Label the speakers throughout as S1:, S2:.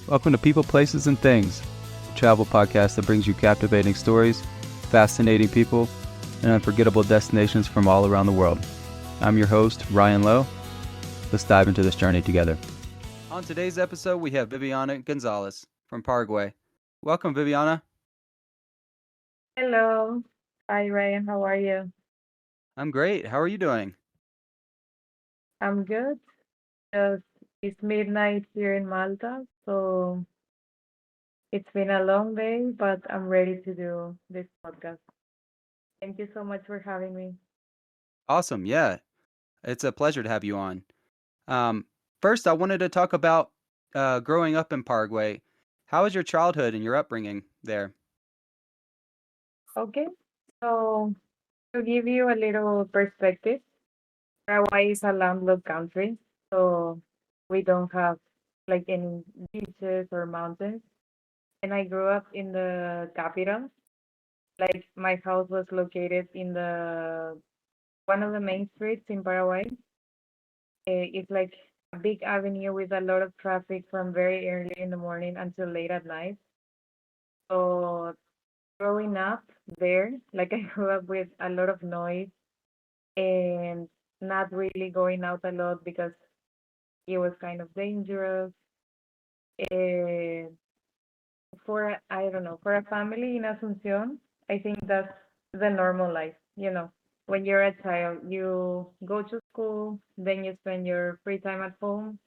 S1: Welcome to People, Places, and Things, a travel podcast that brings you captivating stories, fascinating people, and unforgettable destinations from all around the world. I'm your host, Ryan Lowe. Let's dive into this journey together. On today's episode, we have Viviana González from Paraguay. Welcome, Viviana.
S2: Hello. Hi, Ryan. How are you?
S1: I'm great. How are you doing?
S2: I'm good. Just it's midnight here in Malta, so it's been a long day, but I'm ready to do this podcast. Thank you so much for having me.
S1: Awesome. Yeah, it's a pleasure to have you on. Um, First, I wanted to talk about growing up in Paraguay. How was your childhood and your upbringing there?
S2: Okay. So to give you a little perspective, Paraguay is a landlocked country, so we don't have like any beaches or mountains. And I grew up in the capital. Like my house was located in the one of the main streets in Paraguay. It's like a big avenue with a lot of traffic from very early in the morning until late at night. So growing up there, like I grew up with a lot of noise and not really going out a lot because it was kind of dangerous. And for I don't know, for a family in Asunción, I think that's the normal life, you know. When you're a child, you go to school, then you spend your free time at home,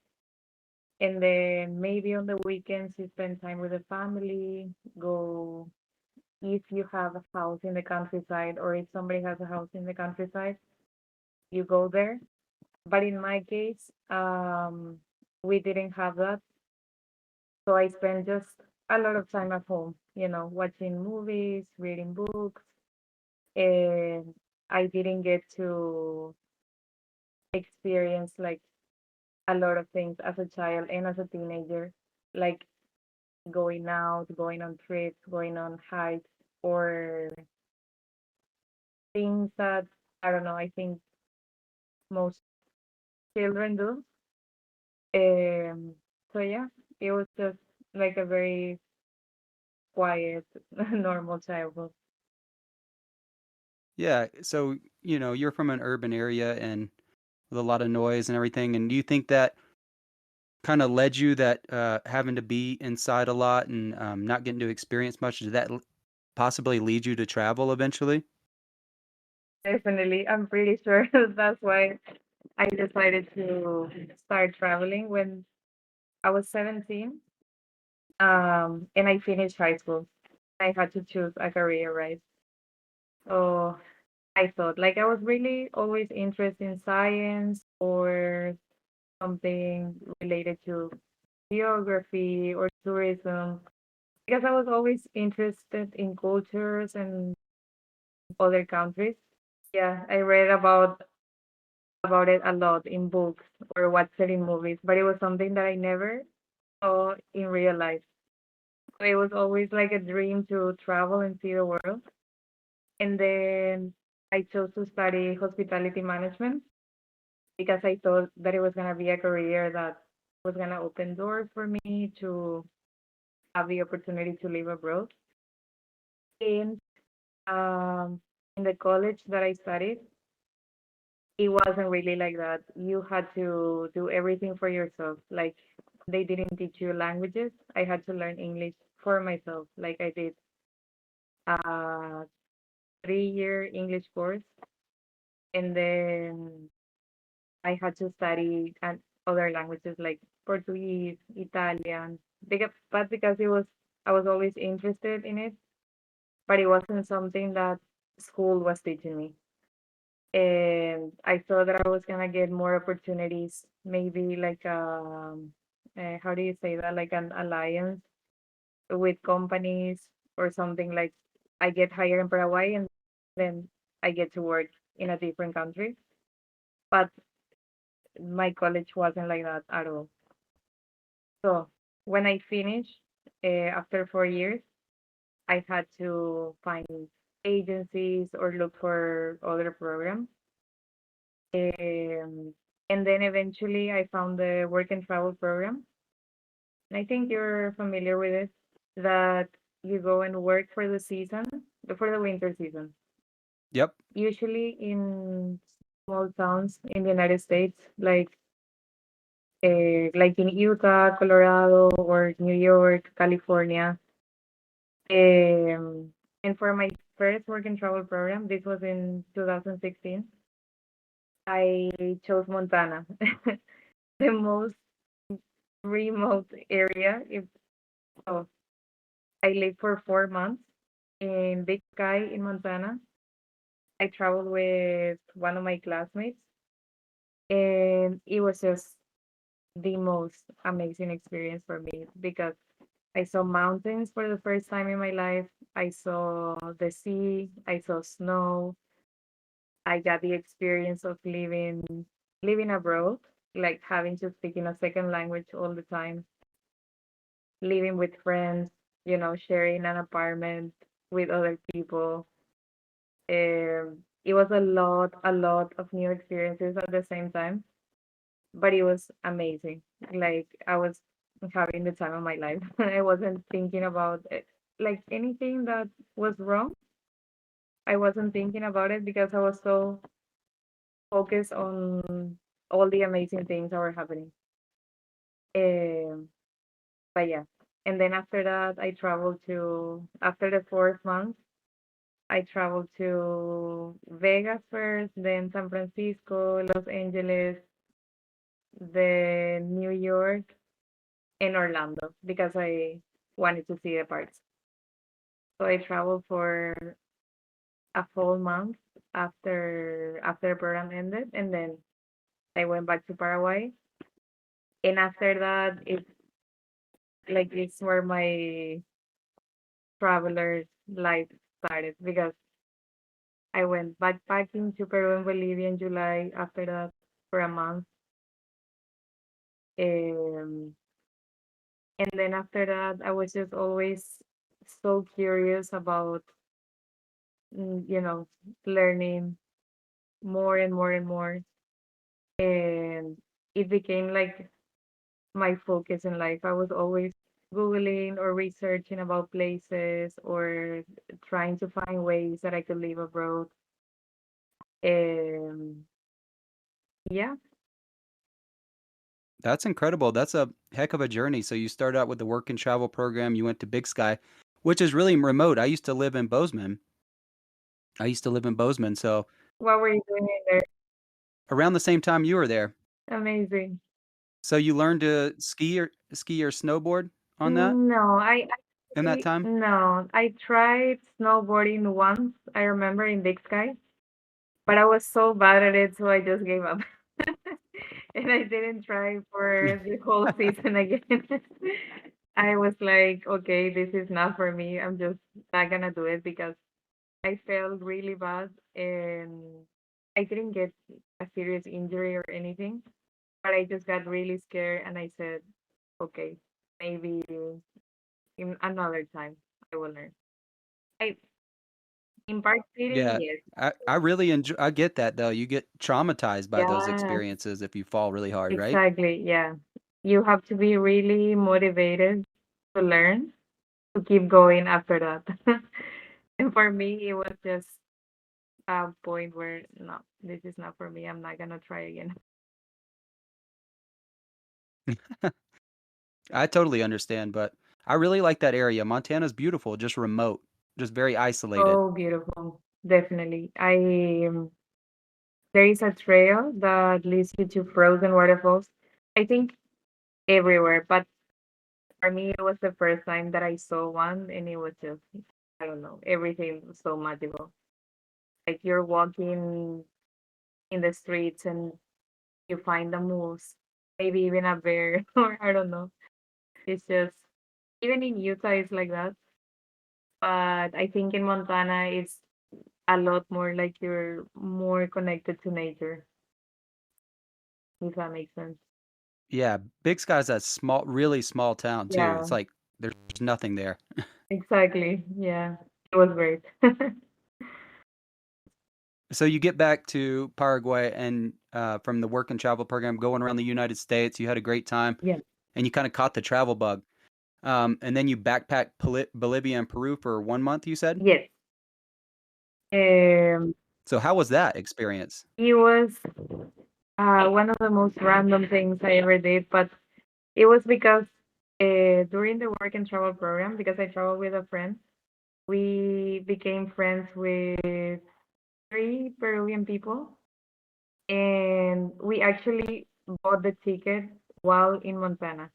S2: and then maybe on the weekends you spend time with the family, go if you have a house in the countryside or if somebody has a house in the countryside, you go there. But in my case, we didn't have that. So I spent just a lot of time at home, you know, watching movies, reading books, and I didn't get to experience like a lot of things as a child and as a teenager, like going out, going on trips, going on hikes, or things that I don't know, I think most children do. So yeah, it was just like a very quiet, normal childhood.
S1: Yeah, so you're from an urban area and with a lot of noise and everything, and do you think that kind of led you that having to be inside a lot and not getting to experience much, did that possibly lead you to travel eventually?
S2: Definitely, I'm pretty sure that's why I decided to start traveling when I was 17. And I finished high school. I had to choose a career, right? So I thought like I was really always interested in science or something related to geography or tourism because I was always interested in cultures and other countries. Yeah, I read about it a lot in books or watched it in movies, but it was something that I never saw in real life. So it was always like a dream to travel and see the world. And then I chose to study hospitality management because I thought that it was going to be a career that was going to open doors for me to have the opportunity to live abroad. And in the college that I studied, it wasn't really like that. You had to do everything for yourself. Like they didn't teach you languages. I had to learn English for myself. Like I did a 3-year English course, and then I had to study other languages like Portuguese, Italian. Because it was I was always interested in it, but it wasn't something that school was teaching me. And I thought that I was gonna get more opportunities, maybe like how do you say that, like an alliance with companies or something like I get hired in Paraguay and then I get to work in a different country. But my college wasn't like that at all. So when I finished after 4 years, I had to find agencies or look for other programs. Um, and then eventually I found the work and travel program. I think you're familiar with it, that you go and work for the season, for the winter season.
S1: Yep.
S2: Usually in small towns in the United States, like in Utah, Colorado, or New York, California. And for my first work and travel program, this was in 2016, I chose Montana, the most remote area. If so, I lived for 4 months in Big Sky in Montana. I traveled with one of my classmates, and it was just the most amazing experience for me because I saw mountains for the first time in my life. I saw the sea. I saw snow. I got the experience of living abroad, like having to speak in a second language all the time, living with friends, sharing an apartment with other people. It was a lot of new experiences at the same time, but it was amazing. Like I was having the time of my life. I wasn't thinking about it, like anything that was wrong. I wasn't thinking about it because I was so focused on all the amazing things that were happening. Um, but yeah, and then after that, after the 4th month, I traveled to Vegas first, then San Francisco, Los Angeles, then New York, and Orlando because I wanted to see the parks. So I traveled for a full month after the program ended, and then I went back to Paraguay. And after that, it's where my traveler life started because I went backpacking to Peru and Bolivia in July after that for a month. Um, and then after that, I was just always so curious about, you know, learning more and more and more. And it became like my focus in life. I was always Googling or researching about places or trying to find ways that I could live abroad. Um, yeah,
S1: That's incredible. That's a heck of a journey. So you started out with the work and travel program. You went to Big Sky, which is really remote. I used to live in Bozeman. So
S2: what were you doing in there?
S1: around the same time you were there.
S2: Amazing.
S1: So you learned to ski or snowboard on that
S2: No,
S1: in that time?
S2: no. I tried snowboarding once. I remember in Big Sky, but I was so bad at it, so I just gave up. And I didn't try for the whole season again. I was like, okay, this is not for me. I'm just not gonna do it because I felt really bad and I didn't get a serious injury or anything, but I just got really scared and I said, okay, maybe in another time I will learn. I in park sitting,
S1: Yeah,
S2: yes.
S1: I really enjoy. I get that though. You get traumatized by those
S2: Yeah,
S1: experiences if you fall really hard, right?
S2: exactly. Yeah. You have to be really motivated to learn to keep going after that. And for me, it was just a point where no, this is not for me. I'm not gonna try again.
S1: I totally understand, but I really like that area. Montana's beautiful, just remote, just very isolated.
S2: Oh, beautiful. Definitely. There is a trail that leads you to frozen waterfalls. I think everywhere, but for me, it was the first time that I saw one, and it was just, I don't know, everything was so magical. Like you're walking in the streets and you find a moose, maybe even a bear, or I don't know. It's just, even in Utah, it's like that. But I think in Montana, it's a lot more like you're more connected to nature, if that makes sense.
S1: Yeah, Big Sky's a small, really small town too.
S2: Yeah,
S1: It's like there's nothing there.
S2: exactly. Yeah, it was great.
S1: So you get back to Paraguay and from the work and travel program, going around the United States, you had a great time.
S2: Yeah.
S1: and you kind of caught the travel bug. And then you backpacked Bolivia and Peru for 1 month, you said?
S2: Yes. Um,
S1: So how was that experience?
S2: it was one of the most random things I ever did, but it was because during the work and travel program, because I traveled with a friend, we became friends with three Peruvian people, and we actually bought the ticket while in Montana.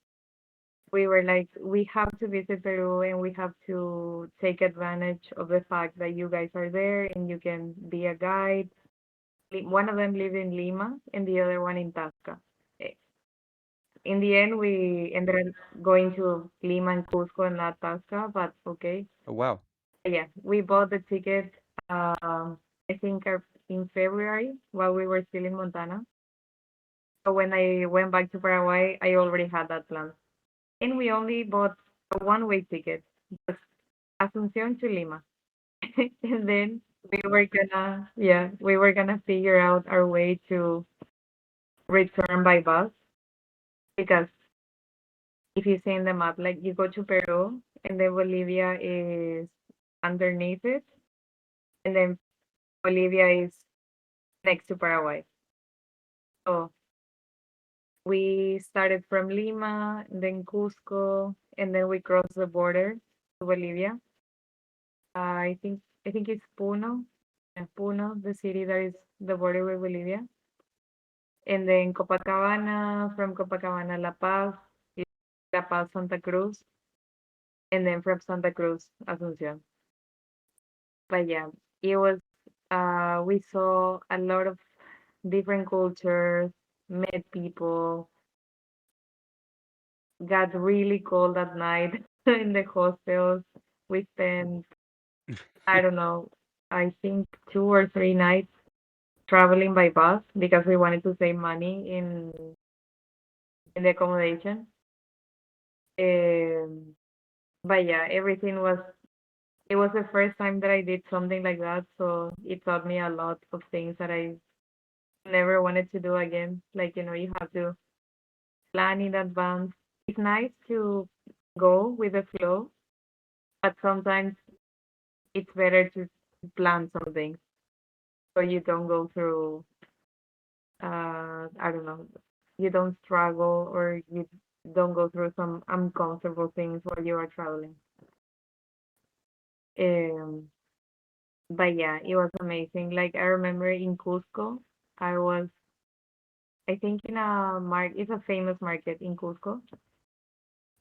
S2: We were like, we have to visit Peru and we have to take advantage of the fact that you guys are there and you can be a guide. One of them lived in Lima and the other one in Tasca. Eh, In the end, we ended up going to Lima and Cusco and not Tasca, but okay.
S1: Oh, wow.
S2: Yeah, we bought the ticket, I think in February while we were still in Montana. So when I went back to Paraguay, I already had that plan. And we only bought a one-way ticket, just Asunción to Lima. And then we were gonna figure out our way to return by bus because if you see in the map, like you go to Peru and then Bolivia is underneath it, and then Bolivia is next to Paraguay. So we started from Lima, then Cusco, and then we crossed the border to Bolivia. I think it's Puno, yeah, Puno, the city that is the border with Bolivia, and then Copacabana, from Copacabana La Paz, La Paz Santa Cruz, and then from Santa Cruz Asunción. But yeah, it was we saw a lot of different cultures, met people, got really cold at night in the hostels. We spent, I don't know, I think 2 or 3 nights traveling by bus because we wanted to save money in the accommodation. Um, but yeah, everything was. It was the first time that I did something like that, so it taught me a lot of things that I never wanted to do again. Like you have to plan in advance. It's nice to go with the flow, but sometimes it's better to plan something so you don't go through I don't know, you don't struggle or you don't go through some uncomfortable things while you are traveling. Um, but yeah, it was amazing. Like I remember in Cusco, I was I think in a it's a famous market in Cusco,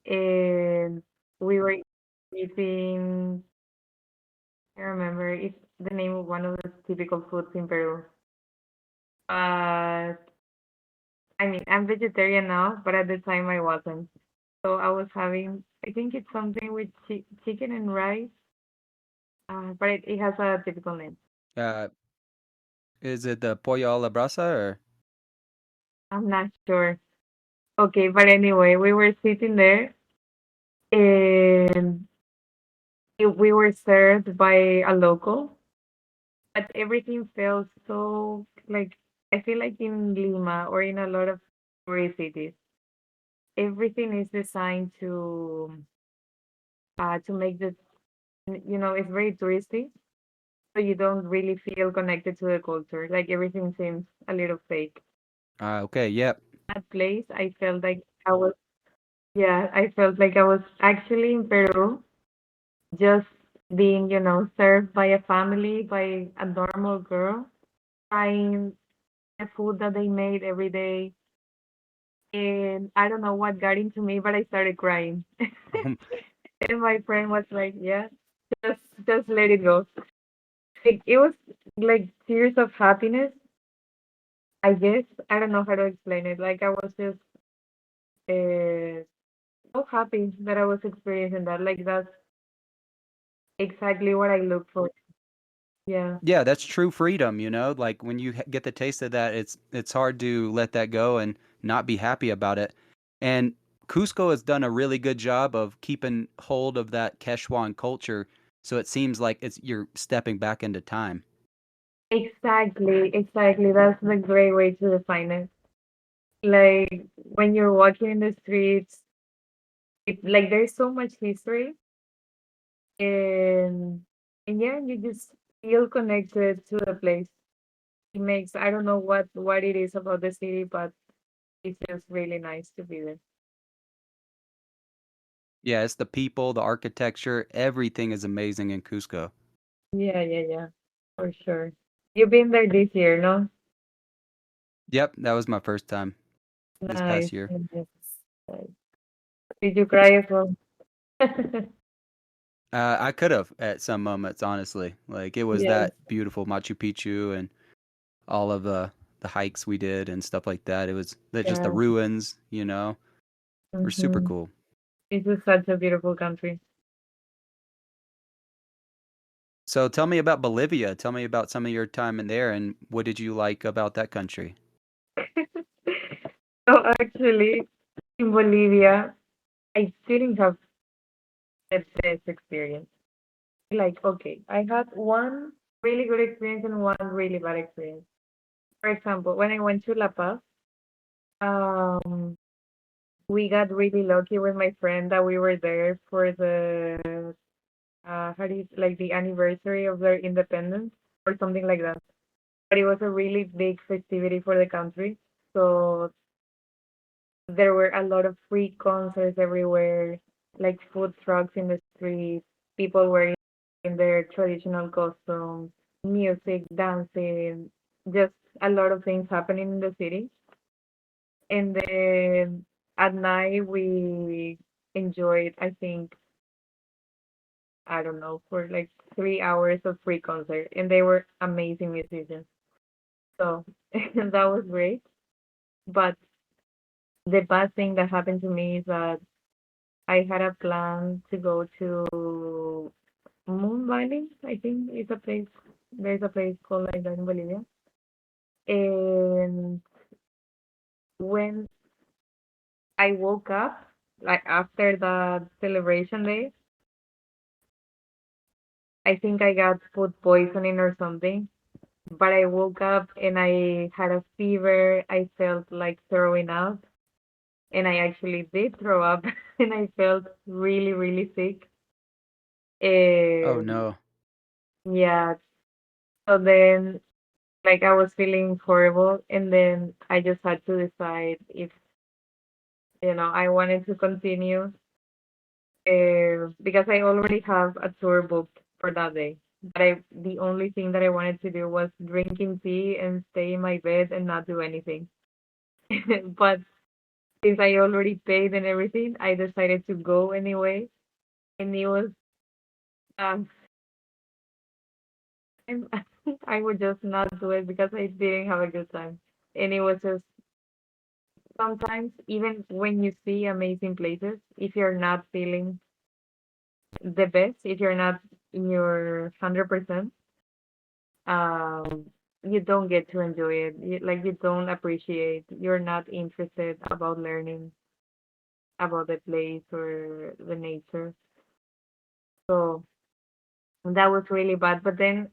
S2: and we were eating. I remember it's the name of one of the typical foods in Peru. Uh, I mean, I'm vegetarian now, but at the time I wasn't. So I was having, I think it's something with chicken and rice, but it has a typical name.
S1: Uh, is it the pollo a la brasa or?
S2: I'm not sure. Okay, but anyway, we were sitting there and we were served by a local, but everything felt so like, I feel like in Lima or in a lot of tourist cities, everything is designed to make this, it's very touristy, so you don't really feel connected to the culture. Like everything seems a little fake.
S1: Okay, yep.
S2: That place, I felt like I was actually in Peru, just being, served by a family, by a normal girl, trying the food that they made every day. And I don't know what got into me, but I started crying. And my friend was like, "Yeah, just just let it go." It was like tears of happiness, I guess. I don't know how to explain it. Like I was just uh, so happy that I was experiencing that. Like that's exactly what I look for. Yeah,
S1: Yeah, that's true freedom, like when you get the taste of that, it's hard to let that go and not be happy about it. And Cusco has done a really good job of keeping hold of that Quechuan culture, so it seems like it's you're stepping back into time.
S2: exactly. That's the great way to define it. Like when you're walking in the streets, Like there's so much history, and yeah, you just feel connected to the place. It makes, I don't know what it is about the city, but it's just really nice to be there.
S1: Yeah, it's the people, the architecture, everything is amazing in Cusco.
S2: Yeah, yeah, yeah, for sure. You've been there this year, no?
S1: Yep, that was my first time this
S2: Nice.
S1: past year.
S2: Nice. Nice. Did you cry as well?
S1: I could have at some moments, honestly. Like it was
S2: Yes.
S1: that beautiful, Machu Picchu and all of the hikes we did and stuff like that. It was just the
S2: Yeah.
S1: ruins, were super
S2: Hmm.
S1: cool.
S2: This is such a beautiful country.
S1: So tell me about Bolivia. Tell me about some of your time in there and what did you like about that country?
S2: So actually, in Bolivia, I didn't have the best experience. Like, okay, I had one really good experience and one really bad experience. For example, when I went to La Paz, um, we got really lucky with my friend that we were there for the how do you like the anniversary of their independence or something like that. But it was a really big festivity for the country. So there were a lot of free concerts everywhere, like food trucks in the streets, people wearing their traditional costumes, music, dancing, just a lot of things happening in the city. And then at night we enjoyed, I think, I don't know, for like 3 hours of free concert, and they were amazing musicians. So that was great. But the bad thing that happened to me is that I had a plan to go to Moon Valley, I think it's a place. There's a place called like that in Bolivia. And when I woke up, like after the celebration day, I think I got food poisoning or something. But I woke up and I had a fever. I felt like throwing up, and I actually did throw up, and I felt really, really sick.
S1: Oh
S2: And
S1: no.
S2: yeah, so then like I was feeling horrible, and then I just had to decide if I wanted to continue, because I already have a tour booked for that day. But the only thing that I wanted to do was drinking tea and stay in my bed and not do anything. But since I already paid and everything, I decided to go anyway, and it was um, I'm- I would just not do it because I didn't have a good time, and it was just sometimes even when you see amazing places, if you're not feeling the best, if you're not in your 100%, um, you don't get to enjoy it. Like you don't appreciate. You're not interested about learning about the place or the nature. So that was really bad. But then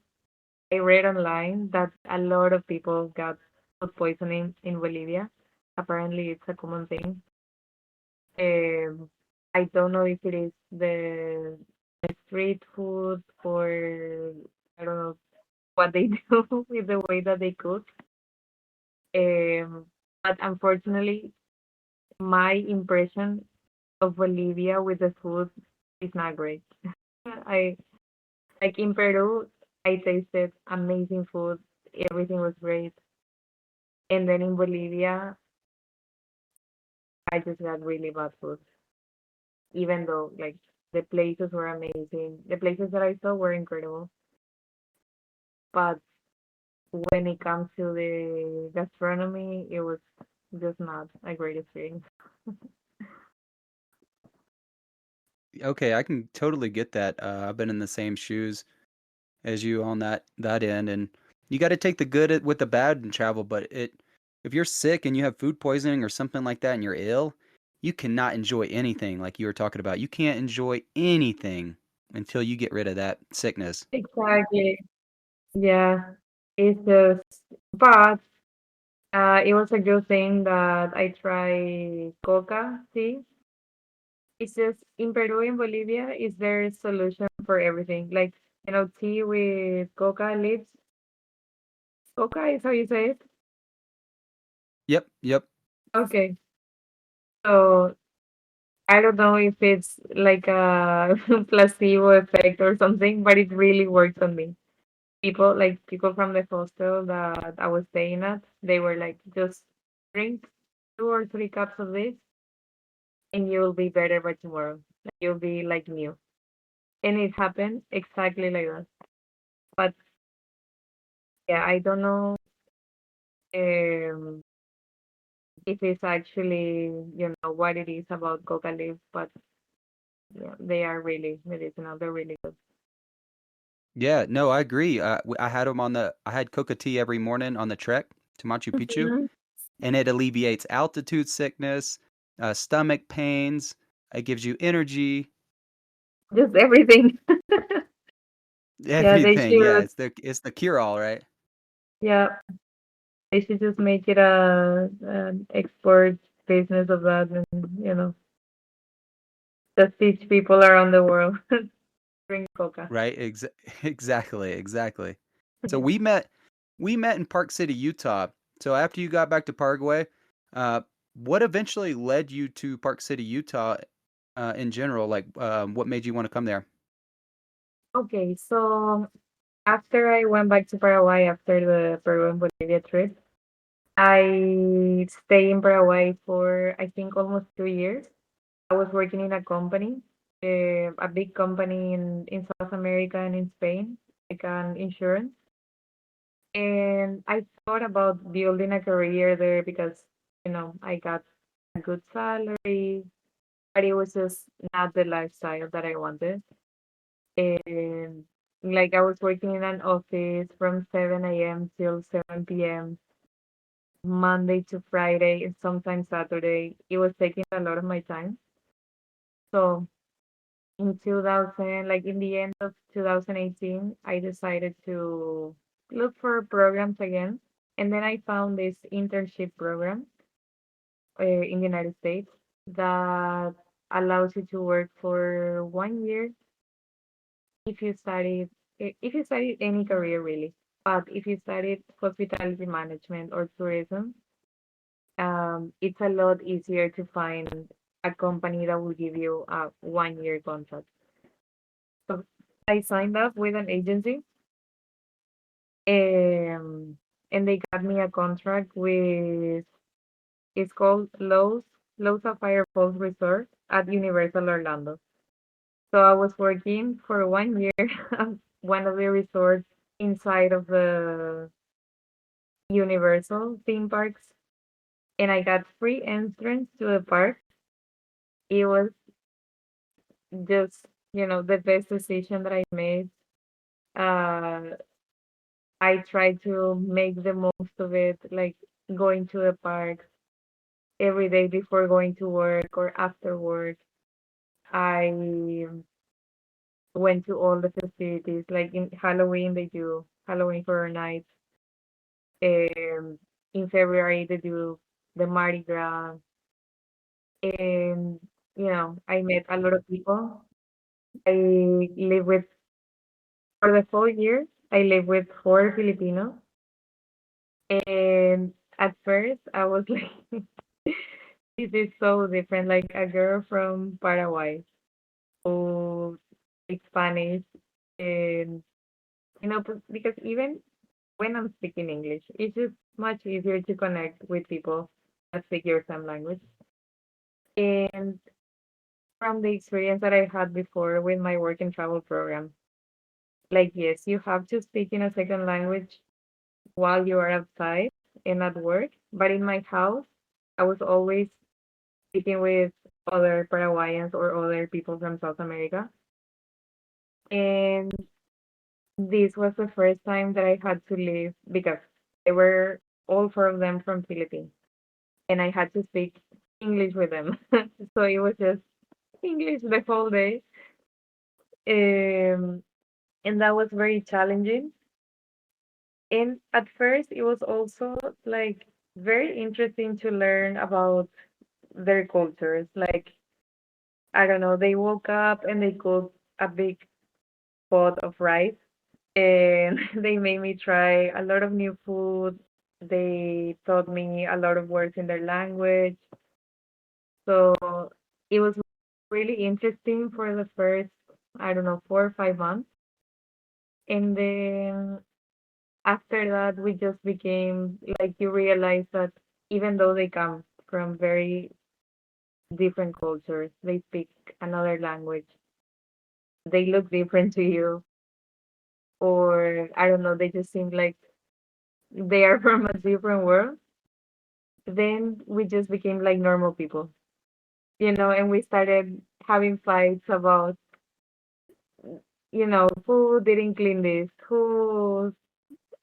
S2: I read online that a lot of people got food poisoning in Bolivia. Apparently, it's a common thing. Um, I don't know if it is the street food or I don't know what they do with the way that they cook. Um, but unfortunately, my impression of Bolivia with the food is not great. I like in Peru, I tasted amazing food. Everything was great. And then in Bolivia, I just got really bad food. Even though like the places were amazing. The places that I saw were incredible. But when it comes to the gastronomy, it was just not a great experience.
S1: Okay, I can totally get that. I've been in the same shoes as you on that end, and you got to take the good with the bad in travel. But if you're sick and you have food poisoning or something like that, and you're ill, you cannot enjoy anything like you were talking about. You can't enjoy anything until you get rid of that sickness.
S2: Exactly. Yeah. It's just, but it was a good thing that I tried coca tea It's just in Peru and Bolivia is their solution for everything. Like, tea with coca leaves. Coca is how you say it?
S1: Yep, yep.
S2: Okay. So I don't know if it's like a placebo effect or something, but it really works on me. People from the hostel that I was staying at, they were like, just drink 2 or 3 cups of this and you'll be better by tomorrow. Like, you'll be like new. And it happened exactly like that. But yeah, I don't know um, if it's actually, what it is about coca leaves, but yeah, they are really medicinal. They're really good.
S1: Yeah, no, I agree. I had coca tea every morning on the trek to Machu Picchu,
S2: Mhm.
S1: and it alleviates altitude sickness, stomach pains. It gives you energy,
S2: Just everything. Yeah, they
S1: everything. Yeah,
S2: should.
S1: it's the cure all, right?
S2: Yeah, they should just make it an export business of that, and just teach people around the world drink coca.
S1: Right? Exactly, exactly. So we met in Park City, Utah. So after you got back to Paraguay, uh, what eventually led you to Park City, Utah, in general? Like, what made you want to come there?
S2: Okay, so after I went back to Paraguay after the Peru and Bolivia trip, I stayed in Paraguay for I think almost 2 years. I was working in a company, a big company in South America and in Spain, like an insurance. And I thought about building a career there because, I got a good salary, but it was just not the lifestyle that I wanted. And like I was working in an office from 7 a.m. till 7 p.m. Monday to Friday and sometimes Saturday. It was taking a lot of my time. So in 2000, like in the end of 2018, I decided to look for programs again. And then I found this internship program in the United States that allows you to work for 1 year if you studied any career really. But if you studied hospitality management or tourism, it's a lot easier to find a company that will give you a 1 year contract. So I signed up with an agency, um, and they got me a contract with, it's called Lowe's Sapphire Falls Resort at Universal Orlando. So I was working for 1 year at one of the resorts inside of the Universal theme parks, and I got free entrance to the park. It was just, the best decision that I made. Uh, I tried to make the most of it, like going to the park every day before going to work or after work. I went to all the festivities, like in Halloween, they do Halloween Horror Nights. In February, they do the Mardi Gras. And, I met a lot of people. I live with, for the whole year, I live with 4 Filipinos. And at first, I was like, this is so different. Like a girl from Paraguay who speaks Spanish. And, because even when I'm speaking English, it's just much easier to connect with people that speak your same language. And from the experience that I had before with my work and travel program, like, yes, you have to speak in a second language while you are outside and at work. But in my house, I was always speaking with other Paraguayans or other people from South America. And this was the first time that I had to leave because they were all 4 of them from Philippines. And I had to speak English with them. So it was just English the whole day. Um, and that was very challenging. And at first, it was also like very interesting to learn about their cultures. Like I don't know, they woke up and they cooked a big pot of rice and they made me try a lot of new food. They taught me a lot of words in their language. So it was really interesting for the first, I don't know, 4 or 5 months. And then after that, we just became like you realize that even though they come from very different cultures, they speak another language, they look different to you, or I don't know, they just seem like they are from a different world. Then we just became like normal people, and we started having fights about, who didn't clean this,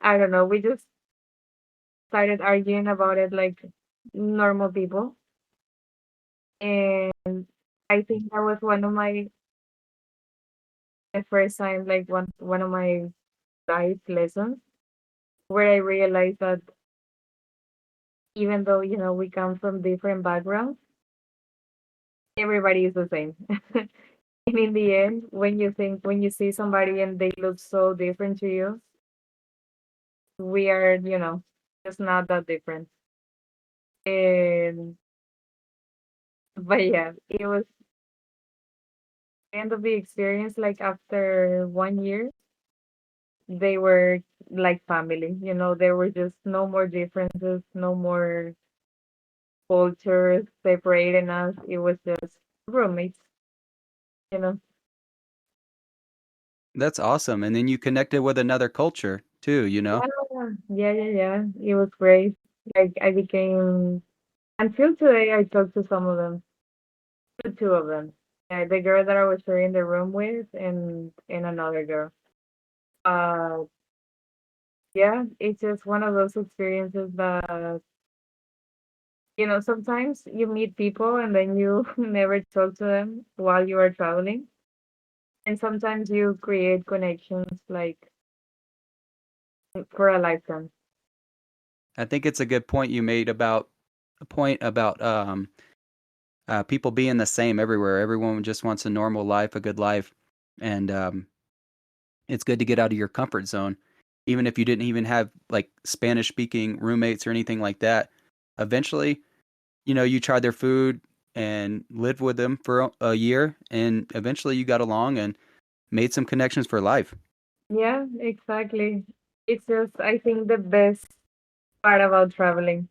S2: I don't know, we just started arguing about it like normal people. And I think that was one of my first time, like one of my life lessons, where I realized that even though, we come from different backgrounds, everybody is the same. And in the end, when you see somebody and they look so different to you, we are, just not that different. And but yeah, it was the end of the experience, like after 1 year, they were like family, there were just no more differences, no more cultures separating us. It was just roommates, you know.
S1: That's awesome. And then you connected with another culture too, you know?
S2: Yeah, yeah, yeah, yeah. It was great. Like I became until today I talk to some of them, to two of them. The girl that I was sharing the room with and another girl. Uh yeah, it's just one of those experiences that sometimes you meet people and then you never talk to them while you are traveling. And sometimes you create connections like for a lifetime.
S1: I think it's a good point you made about people being the same everywhere. Everyone just wants a normal life, a good life, and it's good to get out of your comfort zone. Even if you didn't even have like Spanish speaking roommates or anything like that, eventually, you tried their food and lived with them for a year, and eventually you got along and made some connections for life.
S2: Yeah, exactly. It's just, I think, the best part about traveling.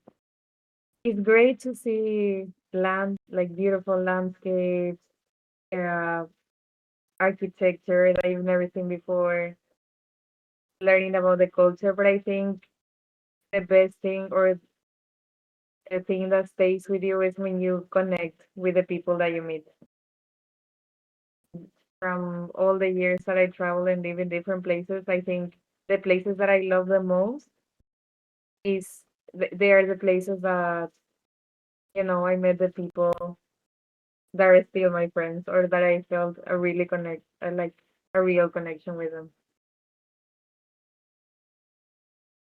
S2: It's great to see like beautiful landscapes, uh, architecture that you've never seen before, learning about the culture. But I think the best thing or the thing that stays with you is when you connect with the people that you meet. From all the years that I travel and live in different places, I think the places that I love the most is they are the places that I met the people that are still my friends or that I felt a really like a real connection with them.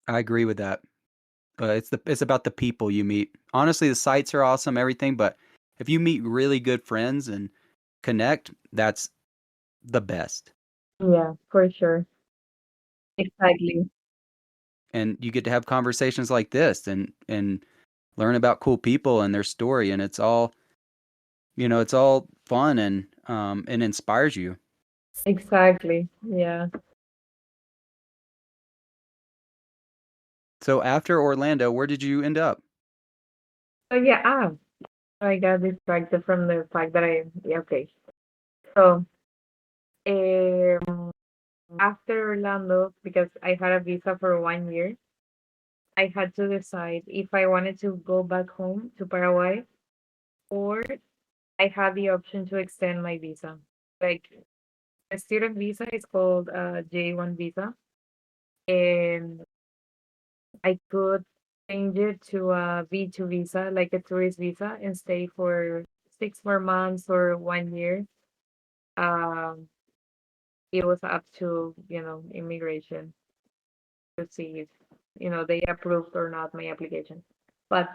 S1: I agree with that. It's about the people you meet. Honestly, the sites are awesome, everything, but if you meet really good friends and connect, that's the best.
S2: Yeah, for sure. Exactly.
S1: And you get to have conversations like this and learn about cool people and their story, and it's all fun and inspires you.
S2: Exactly. Yeah.
S1: So after Orlando, where did you end up?
S2: So yeah, I got distracted from the fact that yeah, okay. So um after Orlando, because I had a visa for 1 year, I had to decide if I wanted to go back home to Paraguay or I had the option to extend my visa. Like a student visa is called a J1 visa, and I could change it to a V2 visa, like a tourist visa, and stay for 6 more months or 1 year. Um, it was up to, immigration to see if, they approved or not my application. But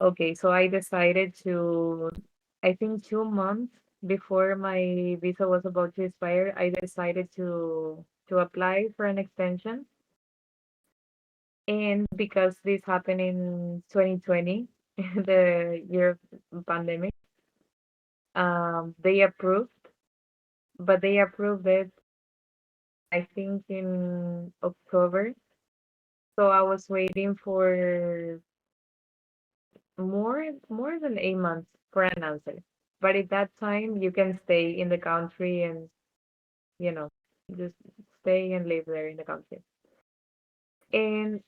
S2: okay, so I decided to, I think 2 months before my visa was about to expire, I decided to apply for an extension. And because this happened in 2020, the year of pandemic, they approved, but they approved it, I think, in October. So I was waiting for more than 8 months for an answer. But at that time, you can stay in the country and, you know, just stay and live there in the country. And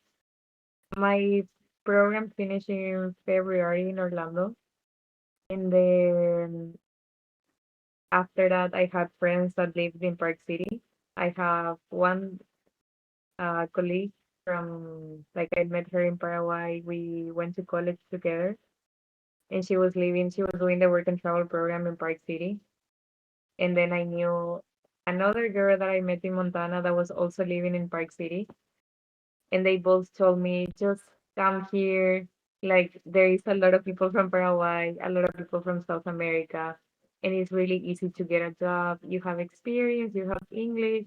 S2: my program finished in February in Orlando. And then after that, I had friends that lived in Park City. I have one colleague from, like, I met her in Paraguay. We went to college together, and she was doing the work and travel program in Park City. And then I knew another girl that I met in Montana that was also living in Park City. And they both told me, just come here. Like, there is a lot of people from Paraguay, a lot of people from South America, and it's really easy to get a job. You have experience, you have English,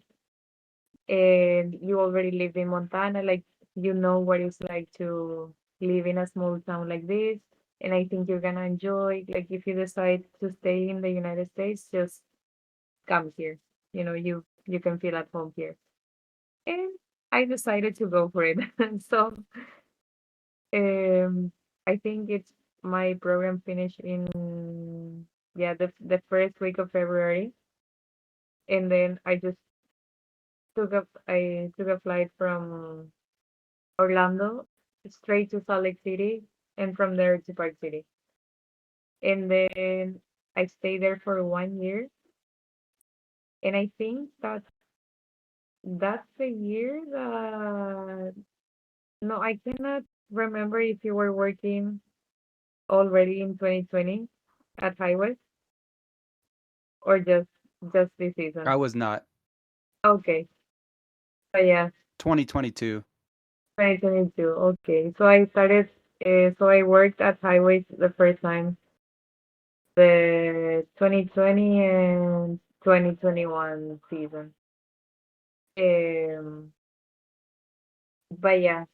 S2: and you already lived in Montana. Like, you know what it's like to live in a small town like this. And I think you're gonna enjoy. Like, if you decide to stay in the United States, just come here. You can feel at home here. And I decided to go for it. So um, I think it's my program finished in, yeah, the first week of February, and then I took a flight from Orlando straight to Salt Lake City, and from there to Park City, and then I stayed there for 1 year, and I think that's the year that, no, I cannot remember if you were working already in 2020 at Highway, or just this season.
S1: I was not.
S2: Okay. So yeah,
S1: 2022.
S2: 2022. Okay. So I worked at Highways the first time, the 2020 and 2021 season. Um, but yeah,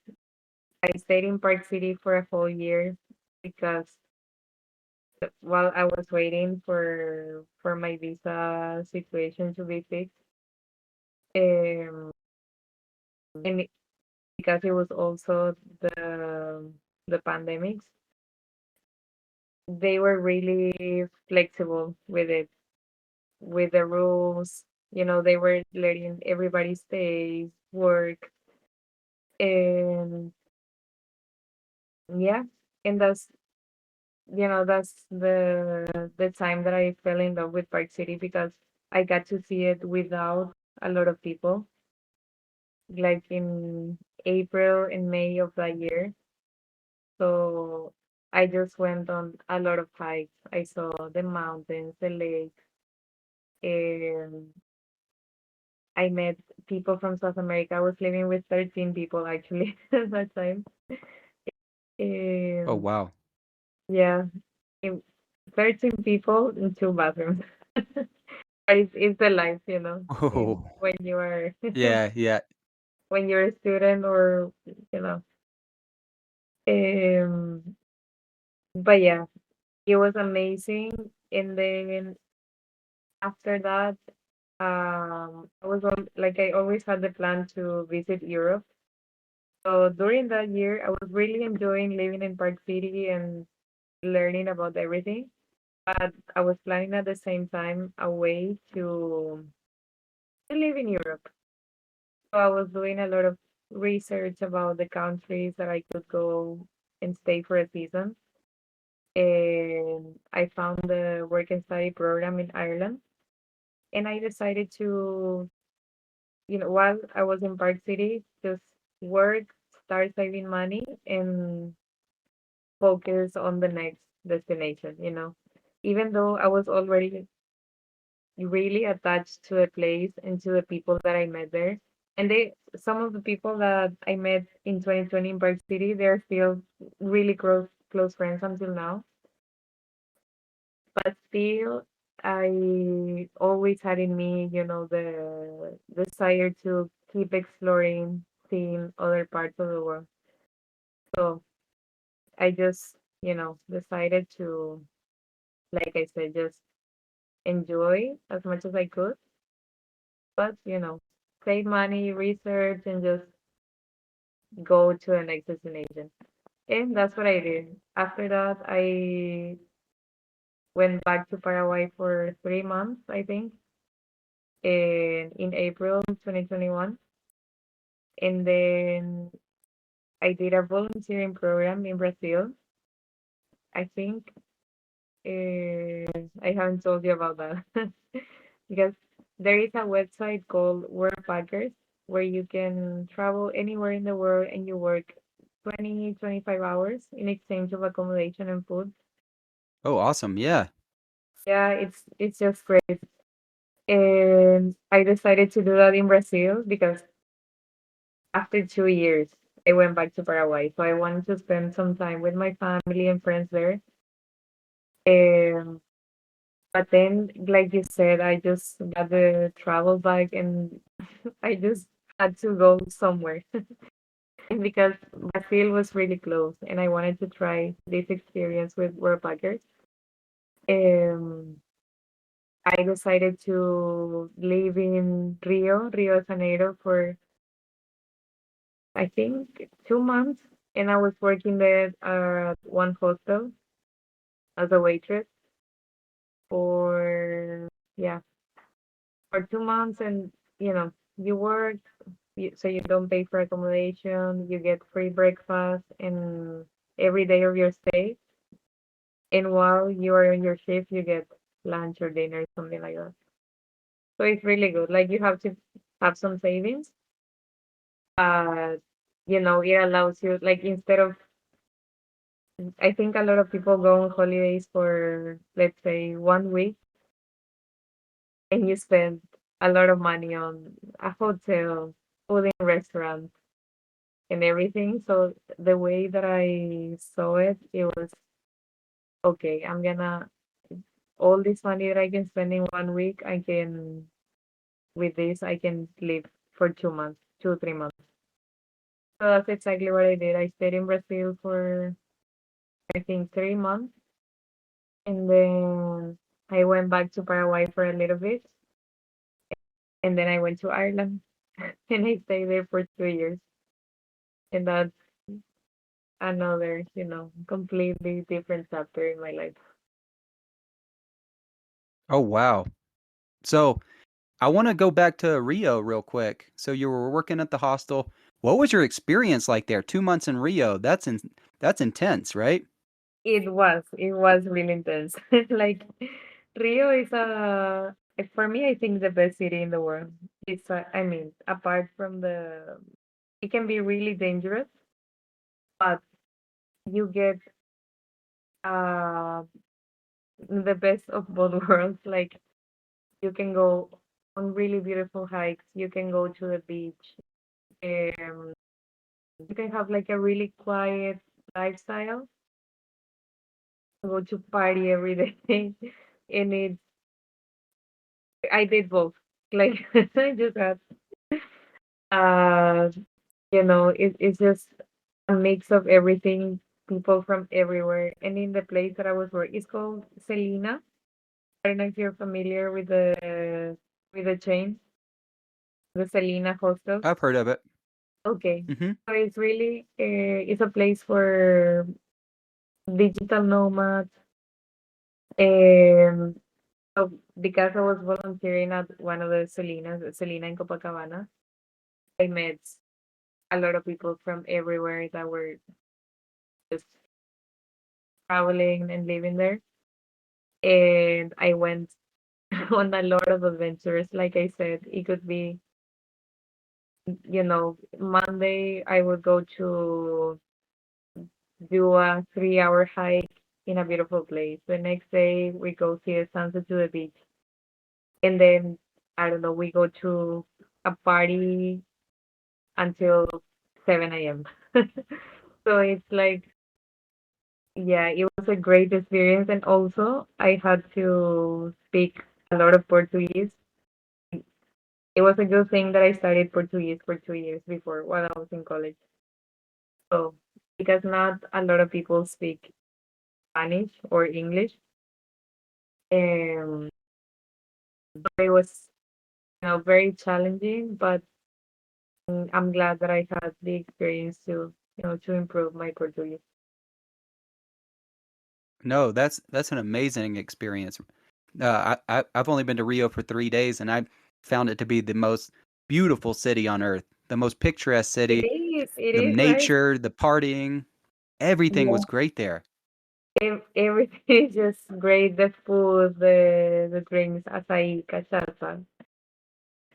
S2: I stayed in Park City for a whole year because while I was waiting for my visa situation to be fixed, um, and because it was also the pandemics, they were really flexible with it, with the rules. They were letting everybody stay, work, and yeah, and that's the time that I fell in love with Park City because I got to see it without a lot of people, like in April and May of that year. So I just went on a lot of hikes. I saw the mountains, the lakes, and I met people from South America. I was living with 13 people actually at that time.
S1: Oh,
S2: Um,
S1: wow.
S2: yeah, in 13 people in two bathrooms. But it's the life,
S1: Oh,
S2: when you are
S1: yeah, yeah.
S2: when you're a student, or you know. Um, but yeah, it was amazing. And then after that, I always had the plan to visit Europe. So during that year, I was really enjoying living in Park City and learning about everything. But I was planning at the same time a way to live in Europe. So I was doing a lot of research about the countries that I could go and stay for a season. And I found the work and study program in Ireland. And I decided to, while I was in Park City, just work, start saving money, and focus on the next destination. Even though I was already really attached to the place and to the people that I met there. And some of the people that I met in 2020 in Park City, they're still really close friends until now. But still, I always had in me, the desire to keep exploring, seeing other parts of the world. So I just, decided to, like I said, just enjoy as much as I could, but, save money, research, and just go to the next destination. And that's what I did. After that, I went back to Paraguay for 3 months, I think, in April 2021. And then I did a volunteering program in Brazil. I think I haven't told you about that because there is a website called World Packers where you can travel anywhere in the world and you work 20-25 hours in exchange of accommodation and food.
S1: Oh, awesome. Yeah.
S2: Yeah, it's just great. And I decided to do that in Brazil because after 2 years, I went back to Paraguay. So I wanted to spend some time with my family and friends there. Um, but then, like you said, I just got the travel bag and I just had to go somewhere because Brazil was really close and I wanted to try this experience with backpackers. Um, I decided to live in Rio de Janeiro for I think 2 months, and I was working there at one hostel as a waitress for yeah for 2 months, and you work, so you don't pay for accommodation, you get free breakfast and every day of your stay, and while you are on your shift, you get lunch or dinner, something like that. So it's really good. Like you have to have some savings, but it allows you like instead of I think a lot of people go on holidays for, let's say, 1 week, and you spend a lot of money on a hotel, food in restaurants, and everything. So the way that I saw it, it was okay. All this money that I can spend in 1 week, with this, I can live for 2 months, 2, 3 months. So that's exactly what I did. I stayed in Brazil for, I think, 3 months, and then I went back to Paraguay for a little bit, and then I went to Ireland and I stayed there for 2 years. And that's another, completely different chapter in my life.
S1: Oh, wow. So I want to go back to Rio real quick. So you were working at the hostel. What was your experience like there? 2 months in Rio. That's intense, right?
S2: It was really intense. Like Rio is for me, I think the best city in the world. I mean, apart from it can be really dangerous, but you get uh the best of both worlds. Like you can go on really beautiful hikes. You can go to the beach. Um, you can have like a really quiet lifestyle. Go to party every day, and I did both. Like I just had, uh, it's just a mix of everything. People from everywhere, and in the place that I was working, it's called Selena. I don't know if you're familiar with the chain, the Selena hostels.
S1: I've heard of it.
S2: Okay.
S1: Hmm.
S2: So it's a place for digital nomads. And so because I was volunteering at one of the Selena in Copacabana, I met a lot of people from everywhere that were just traveling and living there. And I went on a lot of adventures. Like I said, it could be, Monday I would go to do a 3 hour hike in a beautiful place. The next day we go see the sunset to the beach. And then I don't know, we go to a party until 7 a.m. So it's like yeah, it was a great experience. And also, I had to speak a lot of Portuguese. It was a good thing that I studied Portuguese for 2 years before while I was in college. So, because not a lot of people speak Spanish or English, um, it was, very challenging. But I'm glad that I had the experience to, to improve my Portuguese.
S1: No, that's an amazing experience. I've only been to Rio for 3 days, and I found it to be the most beautiful city on earth, the most picturesque city.
S2: It
S1: The
S2: is, right?
S1: nature, the partying, everything was
S2: Yeah.
S1: great there.
S2: Everything is just great. The food, the drinks, açaí, cachaça.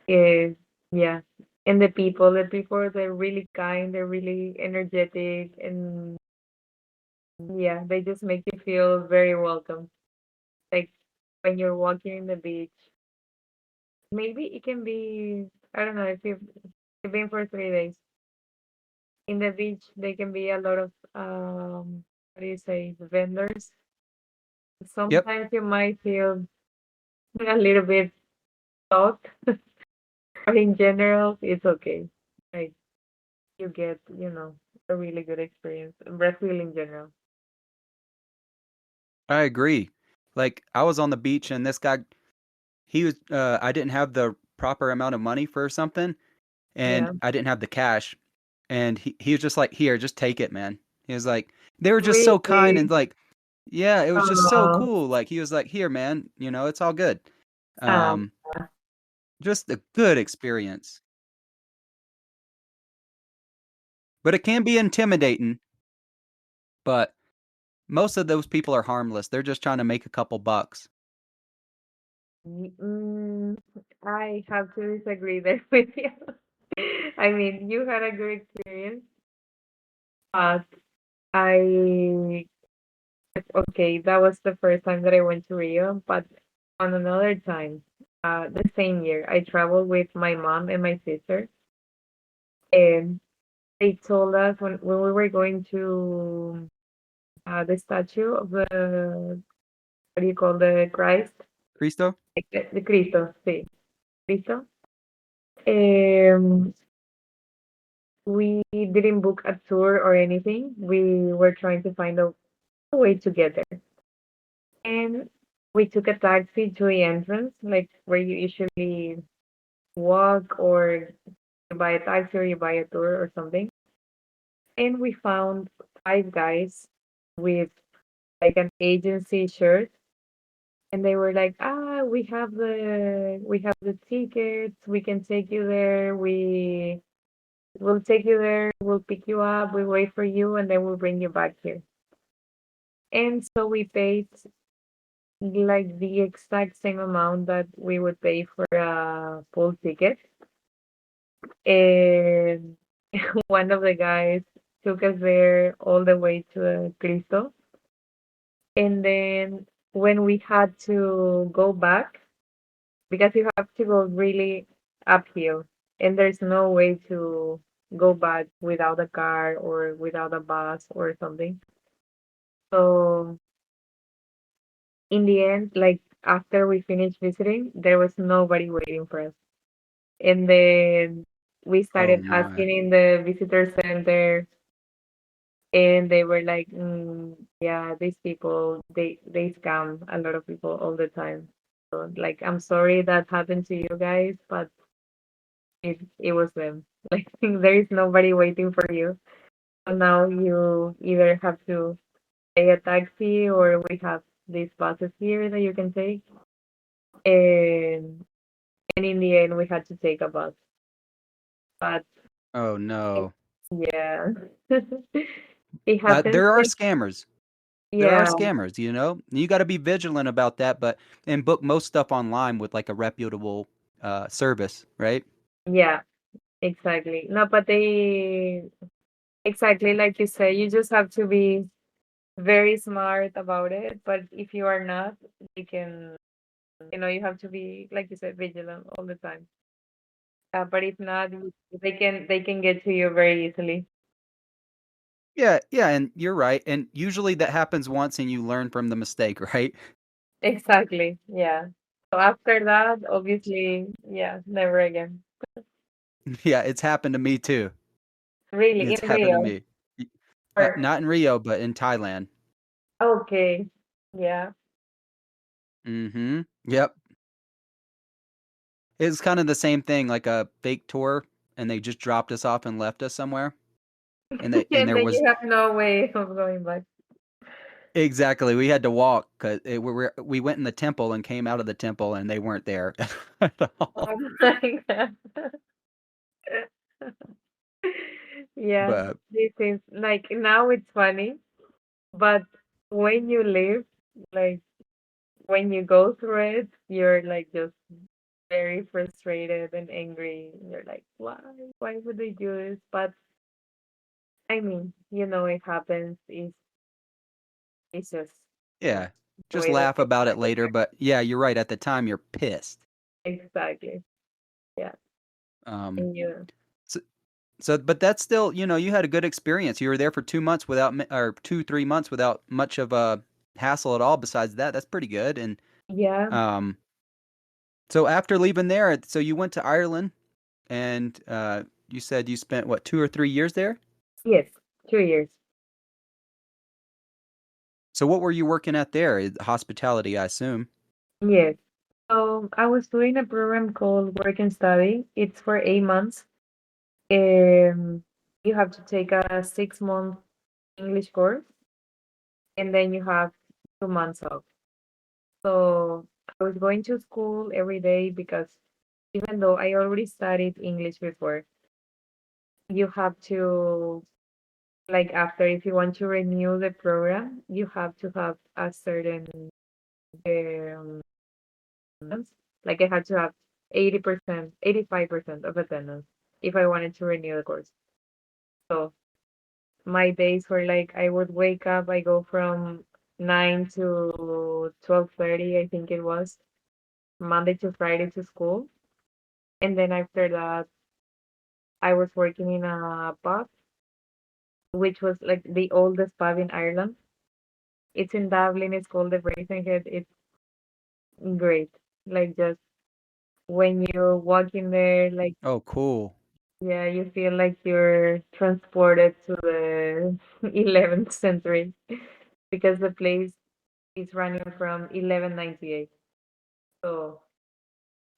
S2: Is yeah. And the people, they're really kind, they're really energetic, and yeah, they just make you feel very welcome. Like when you're walking in the beach, maybe it can be, I don't know if you've been for 3 days. In the beach, there can be a lot of what do you say, vendors.
S1: Yep,
S2: Sometimes you might feel a little bit thought, but in general, it's okay. Like you get, a really good experience. Brazil in general.
S1: I agree. Like I was on the beach and this guy, he was I didn't have the proper amount of money for something and
S2: Yeah.
S1: I didn't have the cash and he was just like, "Here, just take it, man." He was like they were just so kind and
S2: Really?
S1: like yeah, it was just so
S2: Oh,
S1: cool. Like he was like, "Here, man, it's all good."
S2: um,
S1: Um just a good experience. But it can be intimidating, but most of those people are harmless. They're just trying to make a couple bucks.
S2: mm, I have to disagree there with you. I mean, you had a good experience, but I, okay, that was the first time that I went to Rio, but on another time, the same year, I traveled with my mom and my sister, and they told us when we were going to the statue of the, what do you call, the Christ?
S1: Cristo?
S2: Like the Cristo, sí, Cristo. Um, we didn't book a tour or anything. We were trying to find a way to get there. And we took a taxi to the entrance, like where you usually walk or you buy a taxi or you buy a tour or something. And we found five guys with like an agency shirt, and they were like, we have the tickets, we can take you there, we'll take you there, we'll pick you up, we wait for you, and then we'll bring you back here. And so we paid like the exact same amount that we would pay for a full ticket. And one of the guys took us there all the way to Cristo. And then when we had to go back, because you have to go really uphill, and there's no way to go back without a car or without a bus or something. So in the end, like after we finished visiting, there was nobody waiting for us. And then we
S1: Oh
S2: started
S1: my.
S2: asking in the visitor center, and they were like, yeah, these people, they scam a lot of people all the time. So like, I'm sorry that happened to you guys, but it was them. Like there is nobody waiting for you. So now you either have to pay a taxi or we have these buses here that you can take. And and in the end we had to take a bus. But
S1: Oh no.
S2: yeah. It happens
S1: There are
S2: like,
S1: scammers. There are
S2: yeah,
S1: scammers, you know? You gotta be vigilant about that, but and book most stuff online with, like, a reputable, service, right?
S2: yeah, exactly. No, but they exactly like you say, you just have to be very smart about it. But if you are not, you can, you have to be, like you said, vigilant all the time. But if not, they can get to you very easily.
S1: Yeah, yeah, and you're right. And usually that happens once and you learn from the mistake, right?
S2: Exactly. Yeah. So after that, obviously, yeah, never again.
S1: Yeah, it's happened to me too.
S2: Really,
S1: It's
S2: in
S1: happened to
S2: Rio.
S1: me.
S2: Or
S1: Not in Rio, but in Thailand.
S2: okay. Yeah.
S1: Mm-hmm. Yep. It's kind of the same thing, like a fake tour, and they just dropped us off and left us somewhere. And
S2: And
S1: there
S2: then
S1: was
S2: you have no way of going back.
S1: exactly we had to walk because we went in the temple and came out of the temple and they weren't there at all.
S2: Oh my God. Yeah,
S1: But
S2: this is like now it's funny, but when you live, like when you go through it, you're like just very frustrated and angry. You're like, why? Why would they do this? But I mean, it happens. It's just,
S1: yeah,
S2: the
S1: just
S2: way that
S1: laugh
S2: they
S1: about
S2: want
S1: it
S2: to get
S1: later.
S2: there.
S1: But yeah, you're right. At the time, you're pissed.
S2: Exactly. Yeah.
S1: Um,
S2: And you,
S1: so, but that's still, you had a good experience. You were there for 2 months without, or 2, 3 months without much of a hassle at all. Besides that, that's pretty good. And
S2: yeah,
S1: um, so after leaving there, so you went to Ireland, and you said you spent what 2 or 3 years there.
S2: yes, 2 years.
S1: So what were you working at there? Hospitality, I assume.
S2: Yes. So I was doing a program called Work and Study. It's for 8 months. Um, you have to take a 6 month English course, and then you have 2 months off. So I was going to school every day because even though I already studied English before, you have to, like, after, if you want to renew the program, you have to have a certain um, attendance. Like I had to have 80%, 85% of attendance if I wanted to renew the course. So my days were like I would wake up, I go from 9 to 12:30, I think it was, Monday to Friday to school. And then after that, I was working in a pub, which was like the oldest pub in Ireland. It's in Dublin. It's called the Brazenhead. It's great. Like just when you walk in there, like
S1: Oh, cool.
S2: yeah, you feel like you're transported to the 11th century because the place is running from 1198. So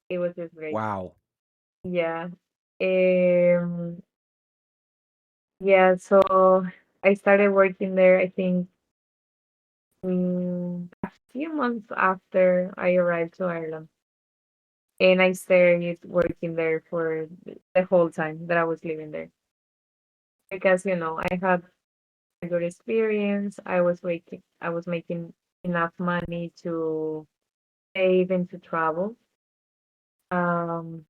S2: it was just great.
S1: Wow.
S2: Yeah. Um, yeah, so I started working there, I think, a few months after I arrived to Ireland. And I stayed working there for the whole time that I was living there. Because, I had a good experience. I was making enough money to save and to travel. Um,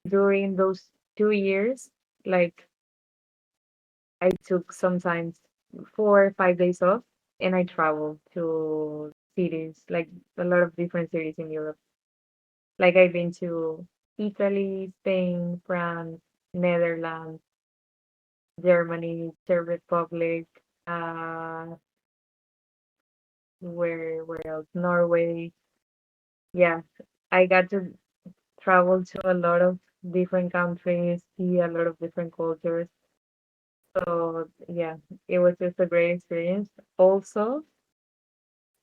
S2: during those 2 years, like I took sometimes 4 or 5 days off and I traveled to cities, like a lot of different cities in Europe. Like I've been to Italy, Spain, France, Netherlands, Germany, Czech Republic, uh, where else? Norway. Yeah, I got to travel to a lot of different countries, see a lot of different cultures. So yeah, it was just a great experience. Also,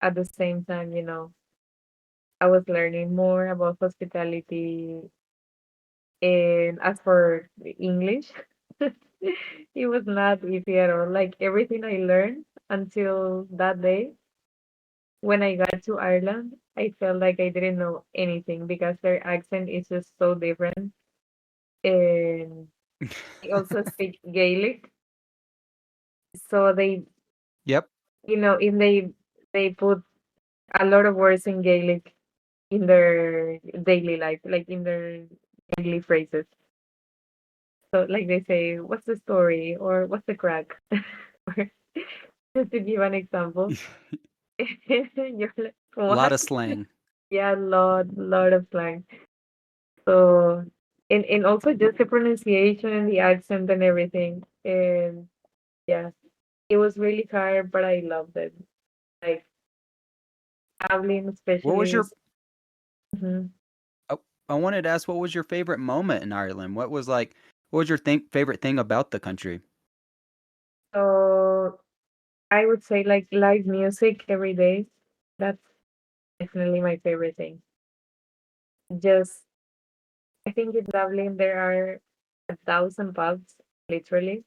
S2: at the same time, I was learning more about hospitality. And as for the English, it was not easy at all. Like everything I learned until that day when I got to Ireland, I felt like I didn't know anything because their accent is just so different. And they also speak Gaelic. So
S1: Yep.
S2: in they put a lot of words in Gaelic in their daily life, like in their daily phrases. So like they say, "What's the story?" or "What's the crack?" Or just to give an example, you're like,
S1: A lot
S2: "What?"
S1: of slang.
S2: Yeah, lot of slang. So and also just the pronunciation and the accent and everything. And yeah. It was really hard, but I loved it. Like traveling,
S1: What was
S2: especially.
S1: your
S2: Mhm.
S1: oh, I wanted to ask what was your favorite moment in Ireland? What was your favorite thing about the country?
S2: So I would say like live music every day. That's definitely my favorite thing. Just I think in Dublin there are 1,000 pubs, literally,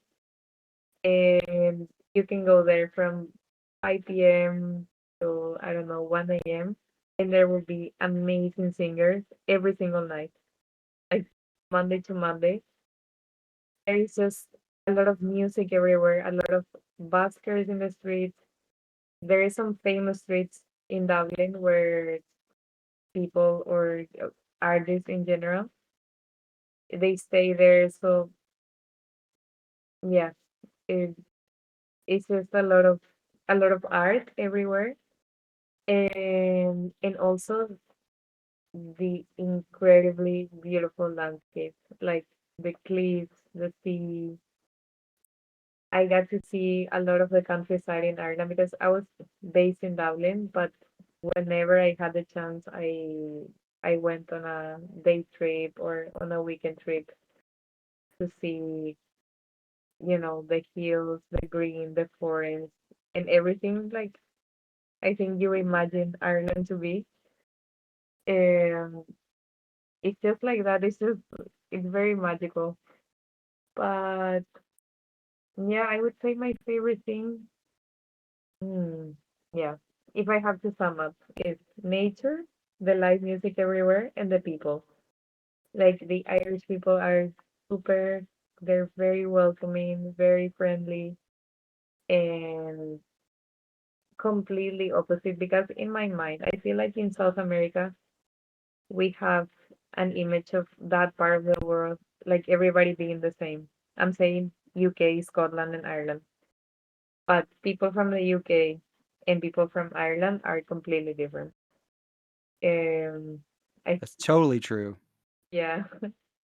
S2: and you can go there from 5 p.m. to I don't know 1 a.m. and there will be amazing singers every single night, like Monday to Monday. There is just a lot of music everywhere, a lot of buskers in the streets. There is some famous streets in Dublin where people or artists in general they stay there. So yeah, it, it's just a lot of art everywhere, and also the incredibly beautiful landscape, like the cliffs, the sea. I got to see a lot of the countryside in Ireland because I was based in Dublin, but whenever I had the chance, I went on a day trip or on a weekend trip to see, the hills, the green, the forest, and everything like I think you imagine Ireland to be. And it's just like that. It's very magical. But yeah, I would say my favorite thing, hmm, yeah, if I have to sum up, is nature, the live music everywhere, and the people. Like the Irish people are super, they're very welcoming, very friendly, and completely opposite because in my mind, I feel like in South America, we have an image of that part of the world, like everybody being the same. I'm saying UK, Scotland, and Ireland. But people from the UK and people from Ireland are completely different. Um, I
S1: That's totally true.
S2: yeah,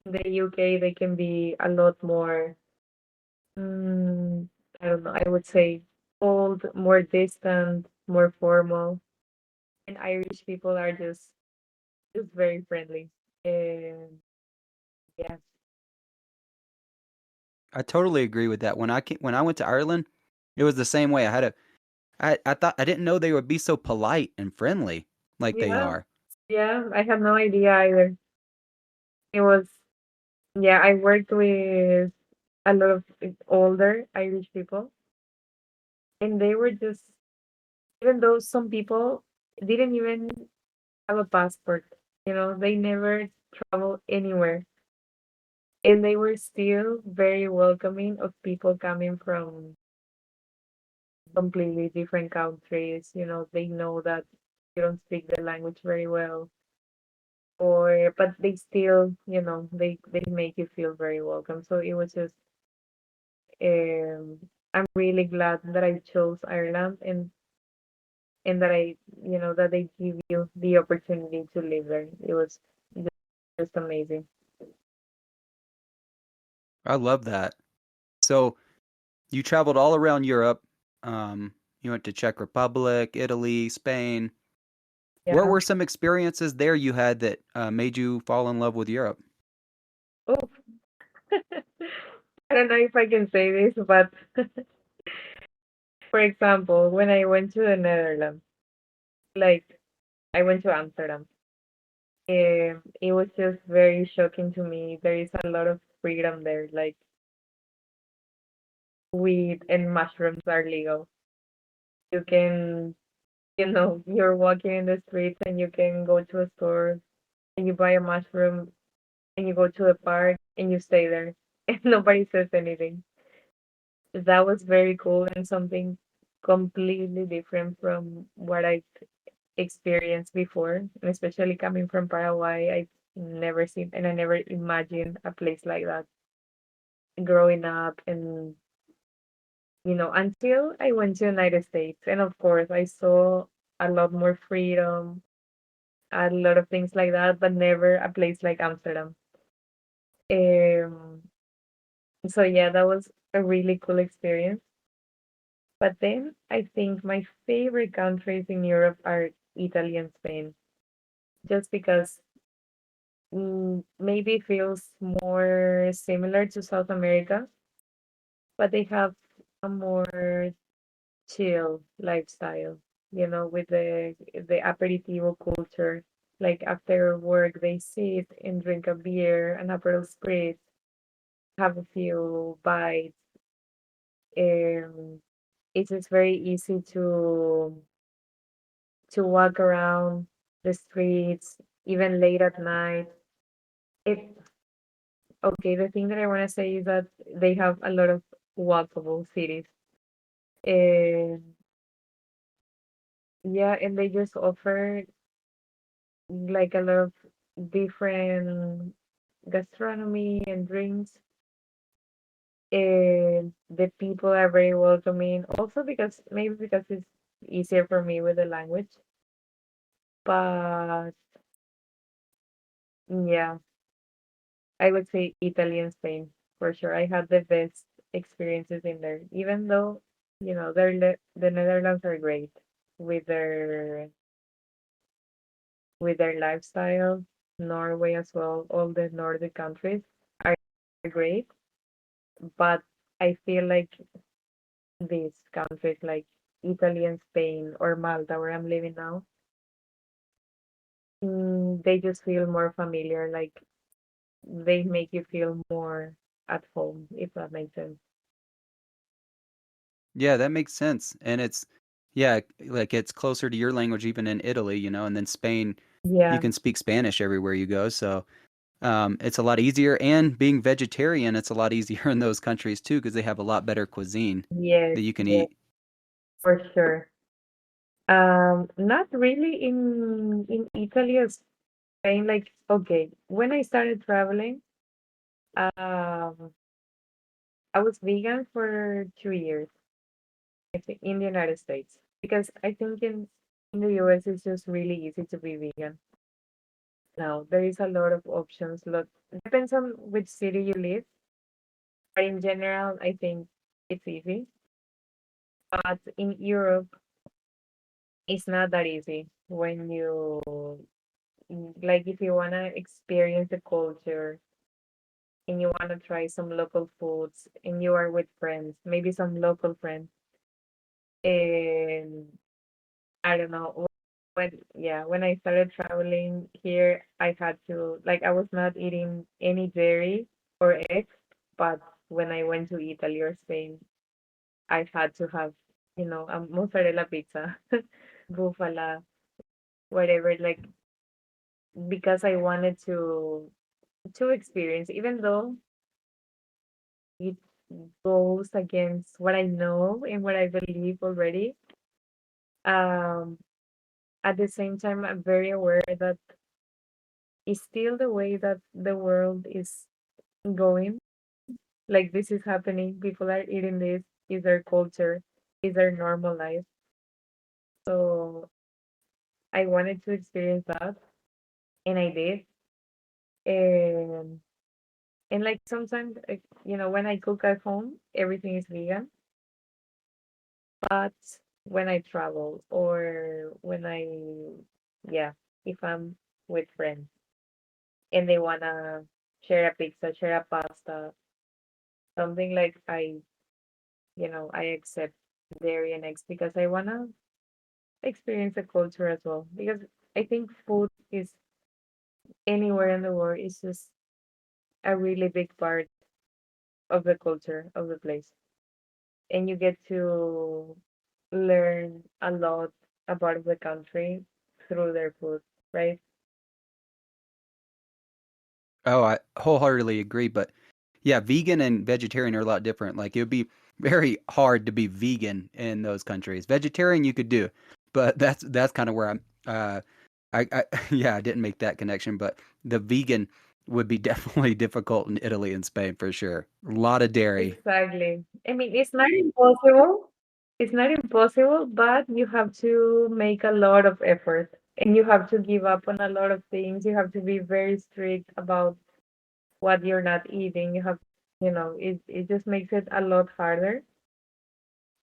S2: the UK they can be a lot more. Mm, I don't know. I would say old, more distant, more formal, and Irish people are just very friendly. And yeah,
S1: I totally agree with that. When I went to Ireland, it was the same way. I thought I didn't know they would be so polite and friendly like they
S2: yeah,
S1: are.
S2: yeah. I had no idea either. It was yeah. I worked with a lot of older Irish people, and they were just even though some people didn't even have a passport, they never travel anywhere, and they were still very welcoming of people coming from completely different countries. They know that you don't speak the language very well, or but they still, they make you feel very welcome. So it was just, um, I'm really glad that I chose Ireland and that that they give you the opportunity to live there. It was just amazing.
S1: I love that. So you traveled all around Europe. Um, you went to Czech Republic, Italy, Spain. What
S2: Yeah.
S1: were some experiences there you had that made you fall in love with Europe?
S2: Oh, I don't know if I can say this, but for example, when I went to the Netherlands, like I went to Amsterdam, it was just very shocking to me. There is a lot of freedom there, like weed and mushrooms are legal. You can, you're walking in the streets and you can go to a store and you buy a mushroom and you go to the park and you stay there and nobody says anything. That was very cool and something completely different from what I experienced before, and especially coming from Paraguay. I've never seen and I never imagined a place like that growing up, and until I went to the United States, and of course I saw a lot more freedom, a lot of things like that, but never a place like Amsterdam. Um, so yeah, that was a really cool experience. But then I think my favorite countries in Europe are Italy and Spain, just because maybe feels more similar to South America, but they have a more chill lifestyle, with the aperitivo culture. Like after work, they sit and drink a beer, an Aperol Spritz, have a few bites. Um, it's just very easy to walk around the streets, even late at night. It Okay, the thing that I want to say is that they have a lot of walkable cities. And yeah, and they just offer like a lot of different gastronomy and drinks. And the people are very welcoming. Also because maybe because it's easier for me with the language. But yeah, I would say Italy and Spain for sure. I had the best experiences in there, even though, the Netherlands are great with their lifestyle. Norway as well, all the Nordic countries are great, but I feel like these countries like Italy and Spain or Malta, where I'm living now, they just feel more familiar. Like they make you feel more at home, if that makes sense.
S1: Yeah, that makes sense. And yeah, like it's closer to your language even in Italy, and then Spain, you
S2: Yeah.
S1: can speak Spanish everywhere you go. So it's a lot easier. And being vegetarian, it's a lot easier in those countries too, because they have a lot better cuisine
S2: Yes.
S1: that you can
S2: Yes.
S1: eat.
S2: For sure. Not really in Italy or Spain. Like, okay, when I started traveling, um, I was vegan for 2 years, I think, in the United States, because I think in the US it's just really easy to be vegan. Now there is a lot of options. Look, depends on which city you live, but in general, I think it's easy. But in Europe, it's not that easy when like if you wanna experience the culture and you wanna try some local foods and you are with friends, maybe some local friends, and I don't know when I started traveling here, I had to like I was not eating any dairy or eggs, but when I went to Italy or Spain, I had to have, a mozzarella pizza, bufala, whatever, like because I wanted to experience, even though it goes against what I know and what I believe already. Um, at the same time, I'm very aware that it's still the way that the world is going. Like this is happening. People are eating this. Is their culture? Is their normal life? So I wanted to experience that, and I did. And like sometimes, when I cook at home, everything is vegan. But when I travel or yeah, if I'm with friends and they wanna share a pizza, share a pasta, something like I accept dairy and eggs because I wanna experience the culture as well. Because I think food is anywhere in the world is just a really big part of the culture of the place. And you get to learn a lot about the country through their food, right?
S1: Oh, I wholeheartedly agree. But yeah, vegan and vegetarian are a lot different. Like it would be very hard to be vegan in those countries. Vegetarian you could do, but that's kind of where I yeah, I didn't make that connection, but the vegan would be definitely difficult in Italy and Spain for sure. A lot of dairy.
S2: Exactly. I mean, it's not impossible. It's not impossible, but you have to make a lot of effort and you have to give up on a lot of things. You have to be very strict about what you're not eating. It just makes it a lot harder.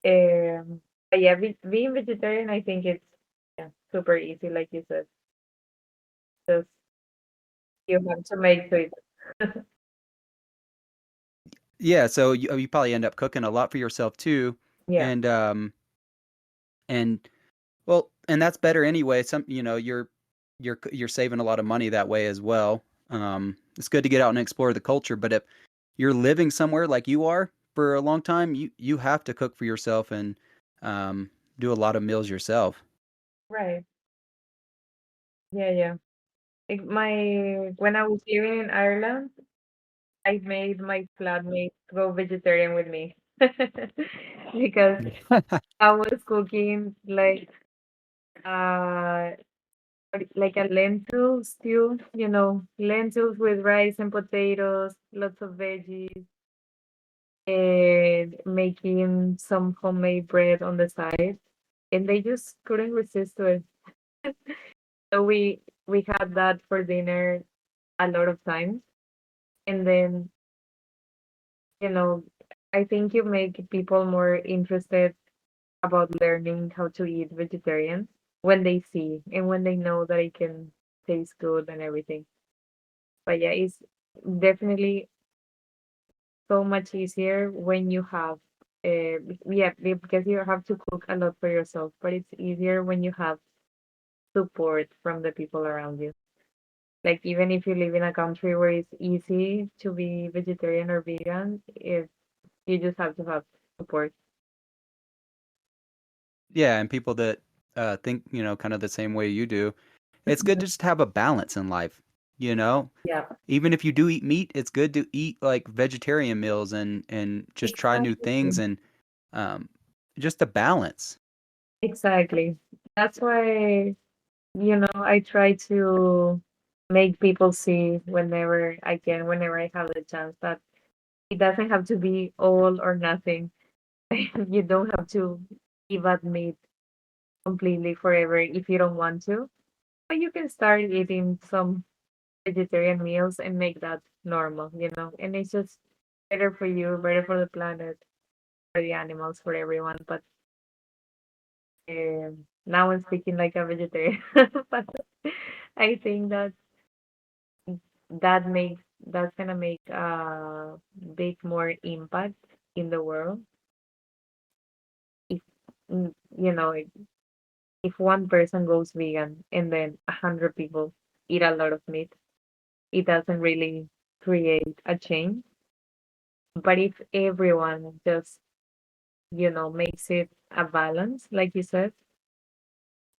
S2: But yeah, being vegetarian, I think it's, yeah, super easy, like you said. Just you have to make it.
S1: Yeah, so you probably end up cooking a lot for yourself too,
S2: Yeah,
S1: and and well, and that's better anyway. You're saving a lot of money that way as well. It's good to get out and explore the culture, but if you're living somewhere like you are for a long time, you have to cook for yourself and um, do a lot of meals yourself.
S2: right. Yeah, yeah. Like when I was living in Ireland, I made my flatmate go vegetarian with me because I was cooking uh like a lentil stew, lentils with rice and potatoes, lots of veggies, and making some homemade bread on the side, and they just couldn't resist to it. So we had that for dinner a lot of times, and then you know, I think you make people more interested about learning how to eat vegetarian when they see and when they know that it can taste good and everything. But yeah, it's definitely so much easier when you have, yeah, because you have to cook a lot for yourself, but it's easier when you have support from the people around you. Like even if you live in a country where it's easy to be vegetarian or vegan, if you just have to have support.
S1: Yeah, and people that think, kind of the same way you do. It's good
S2: Mhm.
S1: to just have a balance in life, you know?
S2: Yeah,
S1: Even if you do eat meat, it's good to eat like vegetarian meals and just try new things
S2: exactly.
S1: and um, just a balance.
S2: Exactly. That's why, I try to make people see whenever I can, whenever I have the chance, that it doesn't have to be all or nothing. You don't have to give up meat completely forever if you don't want to. But you can start eating some vegetarian meals and make that normal. And it's just better for you, better for the planet, for the animals, for everyone. But now I'm speaking like a vegetarian. But I think that that's gonna make a big more impact in the world if if if one person goes vegan and then 100 people eat a lot of meat, it doesn't really create a change. But if everyone just makes it a balance, like you said,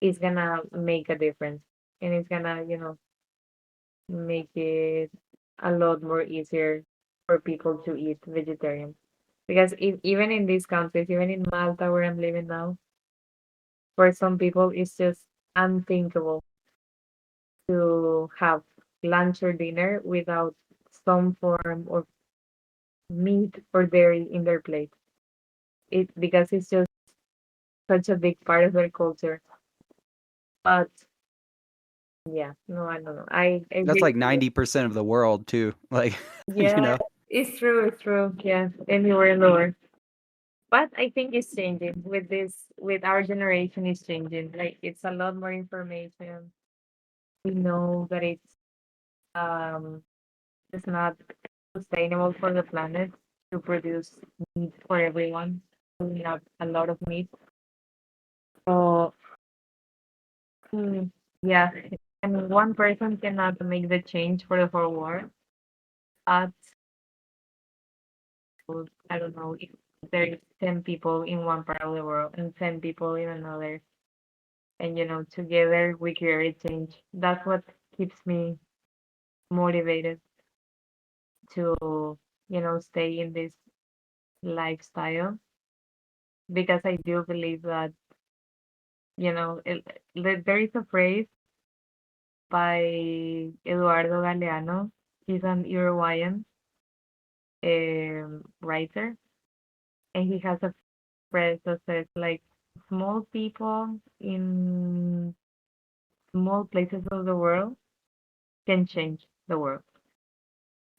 S2: it's gonna make a difference, and it's gonna make it a lot more easier for people to eat vegetarian. Because even in these countries, even in Malta where I'm living now, for some people it's just unthinkable to have lunch or dinner without some form of meat or dairy in their plate. It because it's just such a big part of their culture. But yeah, no, I don't know. I
S1: That's
S2: really
S1: like 90% of the world too. Like, you
S2: yeah,
S1: know.
S2: it's true, it's true. Yeah, anywhere in the world. But I think it's changing with with our generation, it's changing. Like it's a lot more information. We know that um it's not sustainable for the planet to produce meat for everyone. We have a lot of meat. So mm, yeah, and one person cannot make the change for the whole world. But I don't know if there's 10 people in one part of the world and 10 people in another, and together we create change. That's what keeps me motivated to stay in this lifestyle, because I do believe that there is a phrase by Eduardo Galeano. He's an Uruguayan writer, and he has a phrase that says like small people in small places of the world can change the world.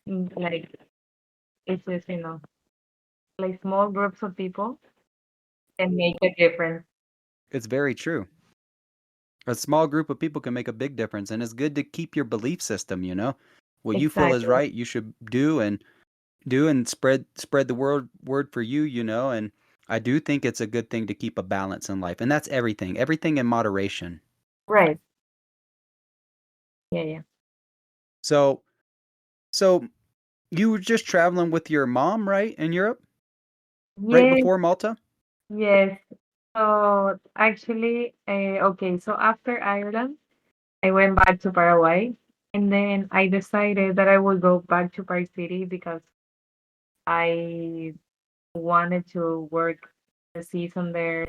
S2: Like it's just like small groups of people can make a difference.
S1: It's very true. A small group of people can make a big difference, and it's good to keep your belief system, you know. What you feel is
S2: Exactly.
S1: right, you should do and spread the word for you, you know, and I do think it's a good thing to keep a balance in life. And that's everything. Everything in moderation.
S2: Right. Yeah, yeah.
S1: So so you were just traveling with your mom, right, in Europe? Right
S2: Yes,
S1: before Malta?
S2: yes. So actually, okay, so after Ireland, I went back to Paraguay, and then I decided that I would go back to Park City because I wanted to work the season there,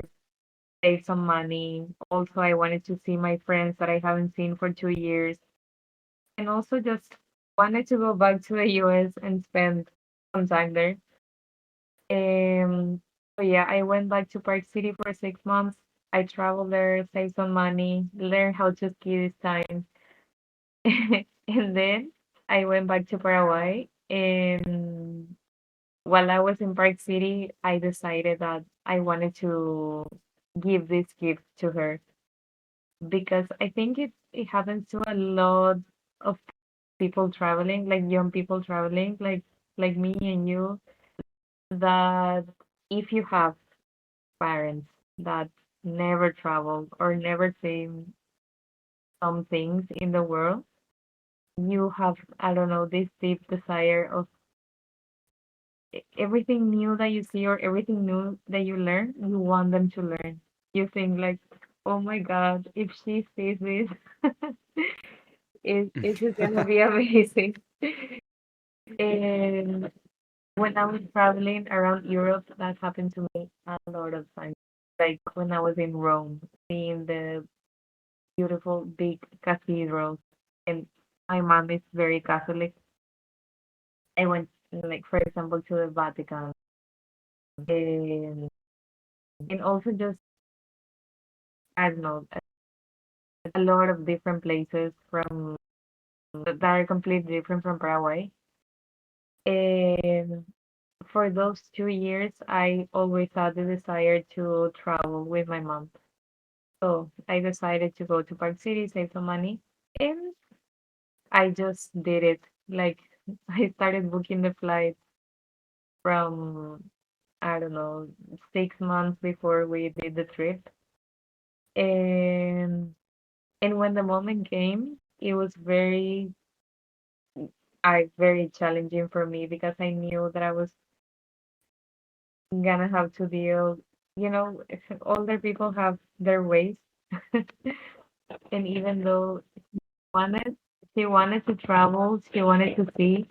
S2: save some money. Also, I wanted to see my friends that I haven't seen for 2 years, and also just wanted to go back to the US and spend some time there. So yeah, I went back to Park City for 6 months. I traveled there, saved some money, learned how to ski this time. And then I went back to Paraguay. And while I was in Park City, I decided that I wanted to give this gift to her because I think it happens to a lot of people traveling, like young people traveling, like me and you, that if you have parents that never traveled or never seen some things in the world, you have, I don't know, this deep desire of everything new that you see or everything new that you learn, you want them to learn. You think like, oh my God, if she sees this, it is gonna be amazing. And when I was traveling around Europe, that happened to me a lot of times. Like when I was in Rome, seeing the beautiful big cathedrals, and my mom is very Catholic. I went, like for example, to the Vatican, and also just I don't know a lot of different places from that are completely different from Paraguay. And for those 2 years, I always had the desire to travel with my mom. So I decided to go to Park City, save some money, and I just did it. Like I started booking the flight from I don't know 6 months before we did the trip, and when the moment came, it was very challenging for me because I knew that I was gonna have to deal. You know, older people have their ways, and even though wanted she wanted to travel, she wanted to see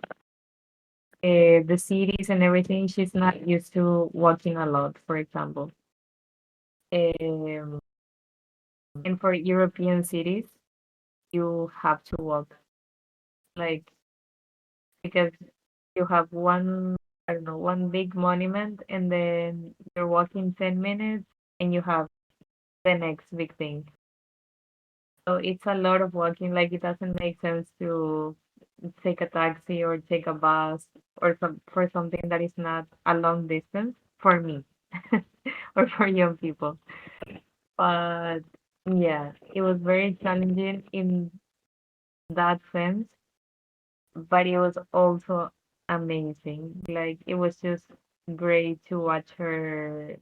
S2: the cities and everything. She's not used to walking a lot, for example. Um, and for European cities, you have to walk, like, because you have one, I don't know, one big monument, and then you're walking 10 minutes, and you have the next big thing. So it's a lot of walking. Like, it doesn't make sense to take a taxi or take a bus or for something that is not a long distance for me or for young people. But yeah, it was very challenging in that sense, but it was also amazing. Like it was just great to watch her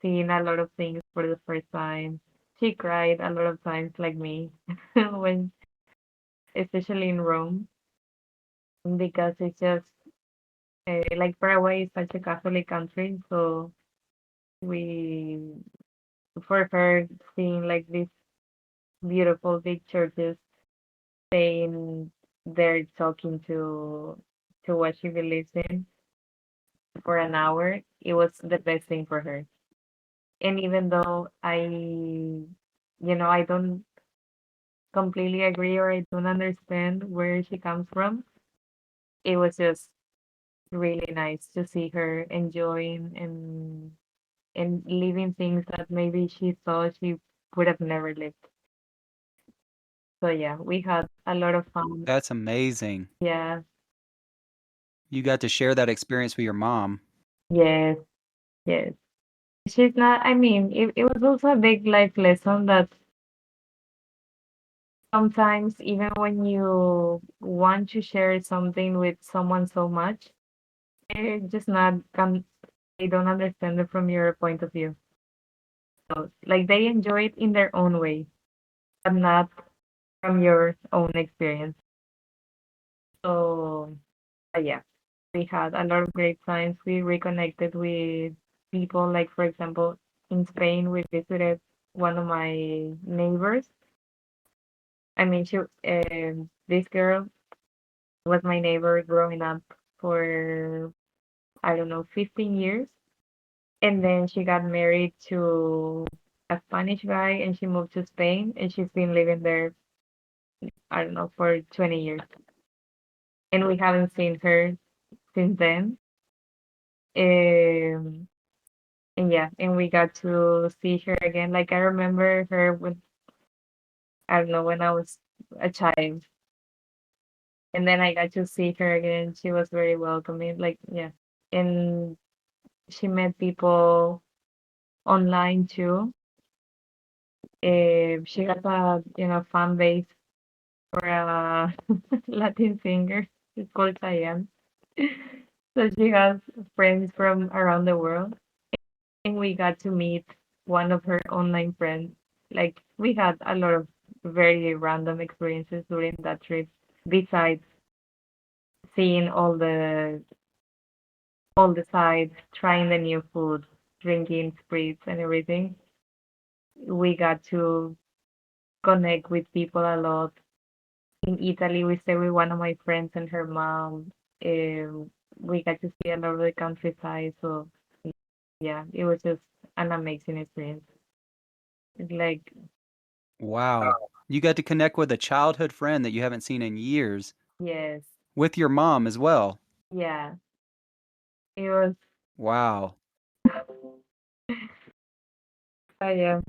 S2: seeing a lot of things for the first time. She cried a lot of times, like me, when especially in Rome, because it's just like Paraguay is such a Catholic country, so we for her seeing like these beautiful big churches, staying there talking to what she believes in for an hour, it was the best thing for her. And even though I don't completely agree or I don't understand where she comes from, it was just really nice to see her enjoying and living things that maybe she thought she would have never lived. So yeah, we had a lot of fun.
S1: That's amazing.
S2: Yeah,
S1: You got to share that experience with your mom.
S2: yes, yes. She's not, I mean, it was also a big life lesson that sometimes even when you want to share something with someone so much, they're just not they don't understand it from your point of view. So like they enjoy it in their own way, but not from your own experience. So yeah, we had a lot of great times. We reconnected with people, like for example, in Spain, we visited one of my neighbors. I mean, this girl was my neighbor growing up for, I don't know, 15 years. And then she got married to a Spanish guy and she moved to Spain and she's been living there, I don't know, for 20 years. And we haven't seen her since then. Um, and yeah, and we got to see her again. Like I remember her when, I don't know, when I was a child. And then I got to see her again. She was very welcoming. Like, yeah. And she met people online too. She has a fan base for a Latin singer. It's called Cheyenne. So she has friends from around the world, and we got to meet one of her online friends. Like we had a lot of very random experiences during that trip. Besides seeing all the sides, trying the new food, drinking spirits and everything, we got to connect with people a lot. In Italy, we stayed with one of my friends and her mom. We got to see a lot of the countryside. So yeah, it was just an amazing experience. It's like,
S1: Wow. You got to connect with a childhood friend that you haven't seen in years
S2: yes,
S1: with your mom as well.
S2: yeah, it was,
S1: Wow.
S2: yeah,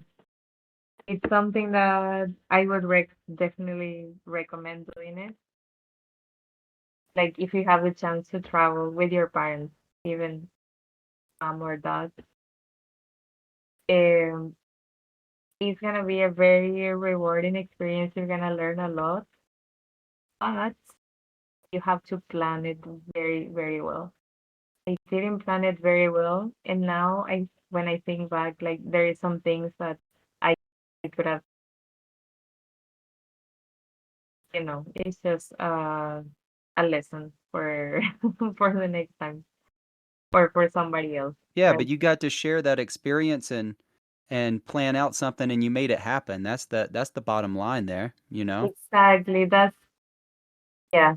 S2: it's something that I would definitely recommend doing it. Like if you have the chance to travel with your parents, even mom or dad, um, it's gonna be a very rewarding experience. You're gonna learn a lot, but you have to plan it very, very well. I didn't plan it very well, and now when I think back, like there is some things that I could have, it's just a lesson for for the next time or for somebody else,
S1: Yeah,
S2: right?
S1: but you got to share that experience and plan out something and you made it happen. That's the bottom line there, you know?
S2: Exactly. Yeah,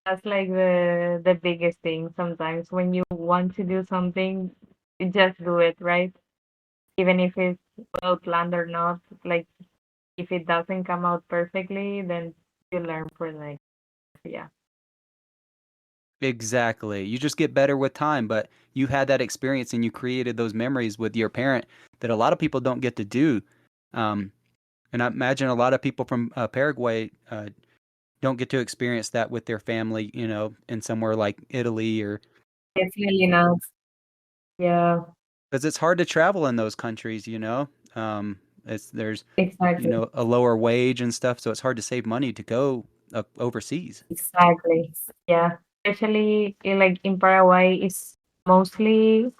S2: that's like the biggest thing sometimes when you want to do something, you just do it, right? Even if it's well planned or not, like if it doesn't come out perfectly, then you learn for the next. Yeah,
S1: Exactly. You just get better with time, but you had that experience and you created those memories with your parent that a lot of people don't get to do. Um, and I imagine a lot of people from Paraguay don't get to experience that with their family, in somewhere like Italy or
S2: definitely not. Yeah,
S1: because it's hard to travel in those countries, you know. There's
S2: exactly,
S1: a lower wage and stuff, so it's hard to save money to go overseas.
S2: exactly. Yeah, especially like in Paraguay, it's mostly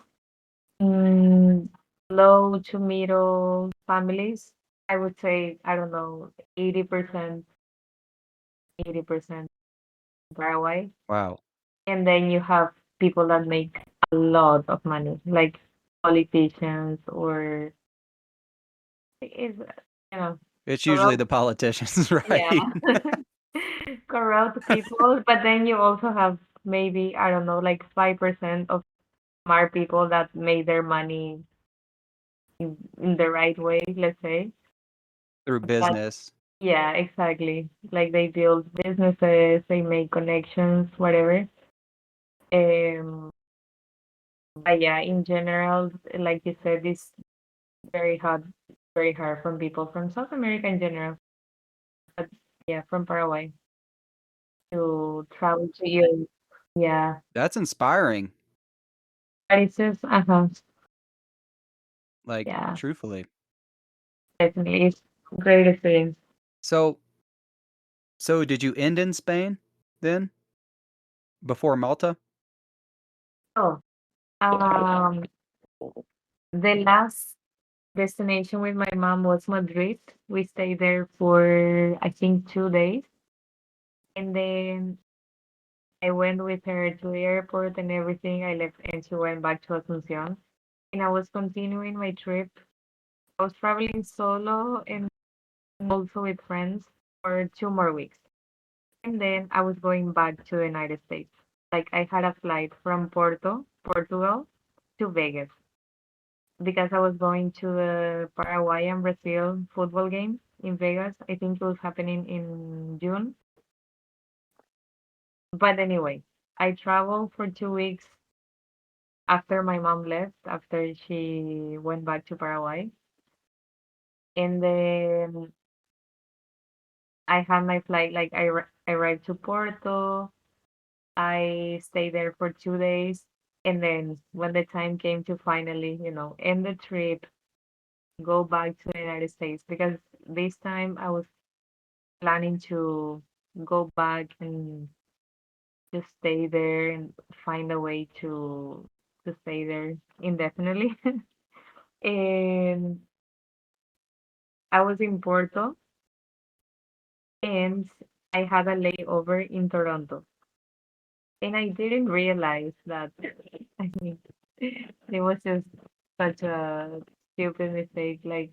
S2: mm, low to middle families. I would say, I don't know, 80% Paraguay.
S1: Wow.
S2: And then you have people that make a lot of money, like politicians or is
S1: It's usually
S2: corrupt.
S1: the politicians,
S2: Yeah,
S1: right?
S2: corrupt people. But then you also have maybe, I don't know, like 5% of smart people that made their money in the right way, let's say.
S1: Through
S2: But
S1: business.
S2: yeah, exactly. Like they build businesses, they make connections, whatever. Um, but yeah, in general, like you said, it's very hard from people from South America in general. But yeah, from Paraguay to travel to Europe. Yeah,
S1: That's inspiring.
S2: but it's just
S1: Like,
S2: Yeah,
S1: truthfully.
S2: definitely. It's great experience.
S1: So, so did you end in Spain then before Malta?
S2: Oh, um, the last destination with my mom was Madrid. We stayed there for I think 2 days, and then I went with her to the airport and everything. I left, and she went back to Asunción, and I was continuing my trip. I was traveling solo and also with friends for 2 more weeks, and then I was going back to the United States. Like I had a flight from Portugal, to Vegas because I was going to the Paraguay and Brazil football game in Vegas. I think it was happening in June. But anyway, I traveled for 2 weeks after my mom left, after she went back to Paraguay. And then I had my flight, like I arrived to Porto. I stayed there for 2 days. And then when the time came to finally, end the trip, go back to the United States, because this time I was planning to go back and just stay there and find a way to stay there indefinitely. And I was in Porto and I had a layover in Toronto. And I didn't realize that I mean it was just such a stupid mistake. Like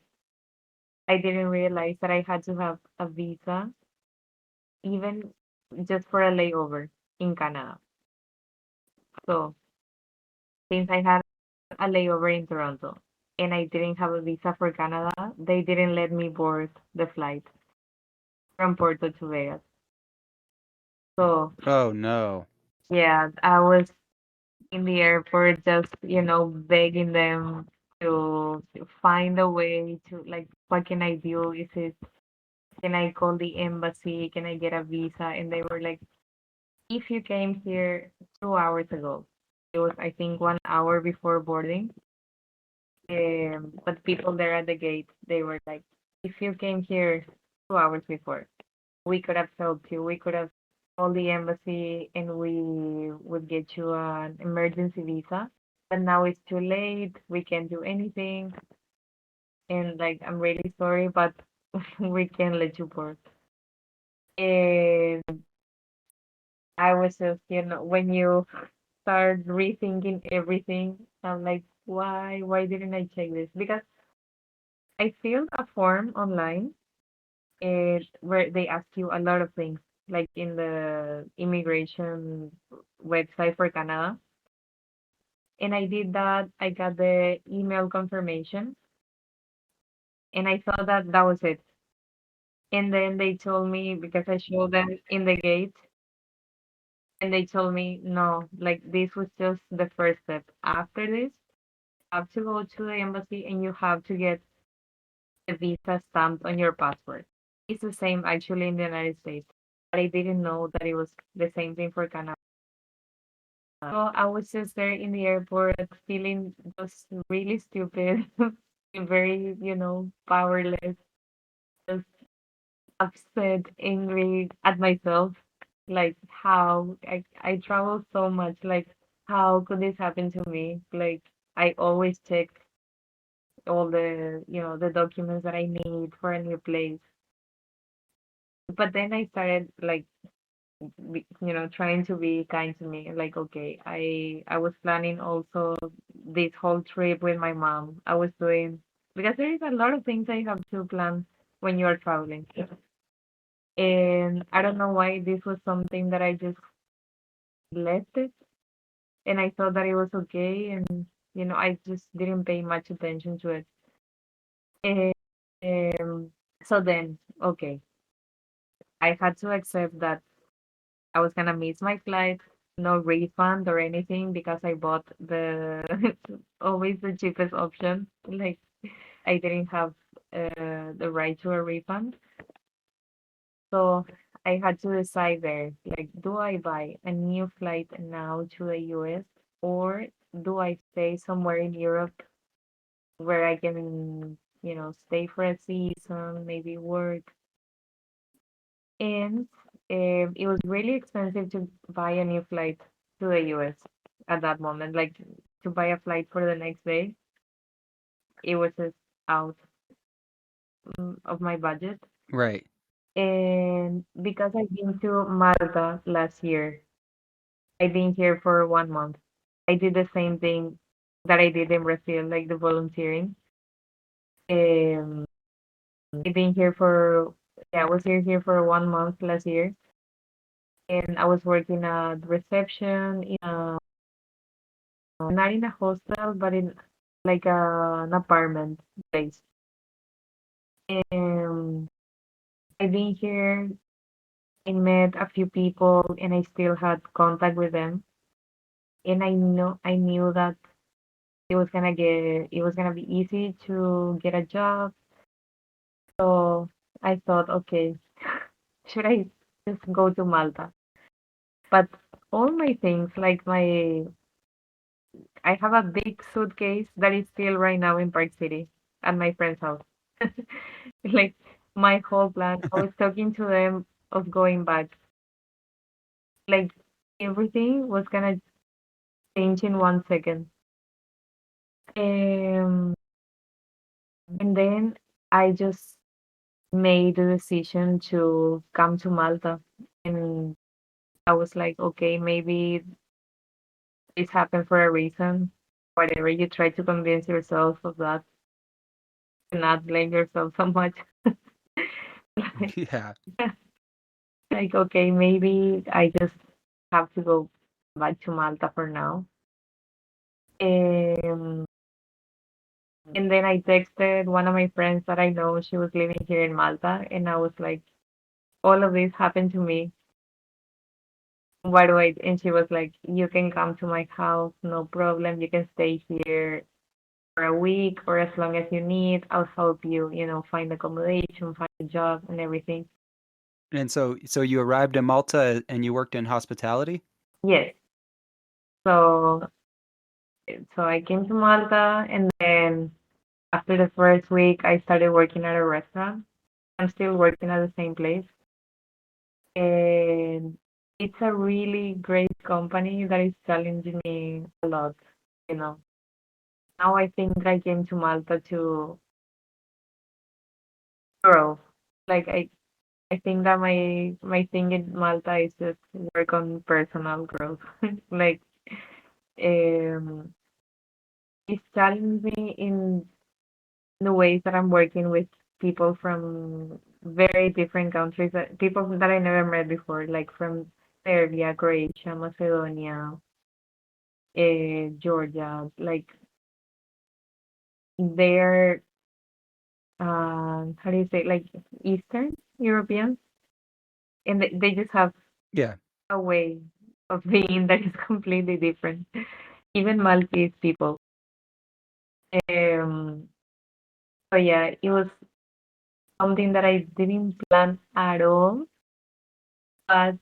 S2: I didn't realize that I had to have a visa even just for a layover in Canada. So since I had a layover in Toronto and I didn't have a visa for Canada, they didn't let me board the flight from Porto to Vegas. So
S1: Oh no.
S2: yeah, I was in the airport just, begging them to find a way to, like, what can I do? Can I call the embassy? Can I get a visa? And they were like, if you came here 2 hours ago, it was, I think, 1 hour before boarding. But people there at the gate, they were like, if you came here 2 hours before, we could have helped you. We could have called the embassy and we would get you an emergency visa. But now it's too late. We can't do anything. And like, I'm really sorry, but we can't let you board. And I was just, when you start rethinking everything, I'm like, why? Why didn't I check this? Because I filled a form online where they ask you a lot of things, like in the immigration website for Canada. And I did that. I got the email confirmation, and I thought that that was it. And then they told me, because I showed them in the gate, and they told me, no, like this was just the first step. After this, you have to go to the embassy and you have to get the visa stamped on your passport. It's the same actually in the United States, but I didn't know that it was the same thing for Canada. So I was just there in the airport feeling just really stupid, very, powerless, just upset, angry at myself. Like how I travel so much, like how could this happen to me? Like I always check all the documents that I need for a new place. But then I started like trying to be kind to me. Like, okay, I was planning also this whole trip with my mom. I was doing, because there is a lot of things I have to plan when you are traveling. And I don't know why this was something that I just left it, and I thought that it was okay, and I just didn't pay much attention to it. And so then, okay, I had to accept that I was gonna miss my flight, no refund or anything, because I bought the always the cheapest option. Like I didn't have the right to a refund. So I had to decide there, like, do I buy a new flight now to the US, or do I stay somewhere in Europe where I can, stay for a season, maybe work. And it was really expensive to buy a new flight to the US at that moment. Like to buy a flight for the next day, it was just out of my budget.
S1: Right.
S2: And because I've been to Malta last year, I've been here for 1 month. I did the same thing that I did in Brazil, like the volunteering. Um, I've been here for, yeah, I was here for 1 month last year, and I was working at reception in not in a hostel, but in like an apartment place. And I've been here. I met a few people, and I still had contact with them. And I knew that it was gonna be easy to get a job. So I thought, okay, should I just go to Malta? But all my things, like I have a big suitcase that is still right now in Park City at my friend's house. Like my whole plan, I was talking to them of going back. Like everything was gonna change in 1 second. Um, and then I just made the decision to come to Malta. And I was like, okay, maybe this happened for a reason. Whatever you try to convince yourself of that, do not blame yourself so much. Like,
S1: Yeah.
S2: like, okay, maybe I just have to go back to Malta for now. Um, and then I texted one of my friends that I know she was living here in Malta, and I was like, all of this happened to me. Why do I? And she was like, you can come to my house, no problem. You can stay here for a week or as long as you need. I'll help you, find accommodation, find a job and everything.
S1: And so you arrived in Malta and you worked in hospitality?
S2: Yes. So so I came to Malta, and then after the first week I started working at a restaurant. I'm still working at the same place. And it's a really great company that is challenging me a lot, you know. Now I think I came to Malta to grow. Like I think that my thing in Malta is just work on personal growth. Like um it's challenging me in the ways that I'm working with people from very different countries, people that I never met before, like from Serbia, Croatia, Macedonia, Georgia. Like they're how do you say, like Eastern Europeans, and they just have
S1: Yeah.
S2: a way of being that is completely different. Even Maltese people. Um, so yeah, it was something that I didn't plan at all, but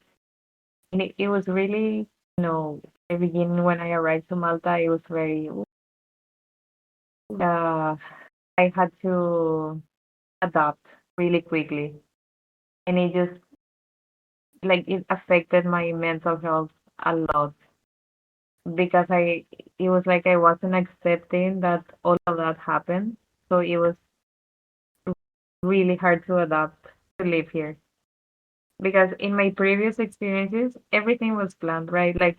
S2: it was really, the beginning when I arrived to Malta, it was very, uh, I had to adapt really quickly. And it just, like, it affected my mental health a lot because it was like I wasn't accepting that all of that happened. So it was really hard to adapt to live here. Because in my previous experiences, everything was planned, right? Like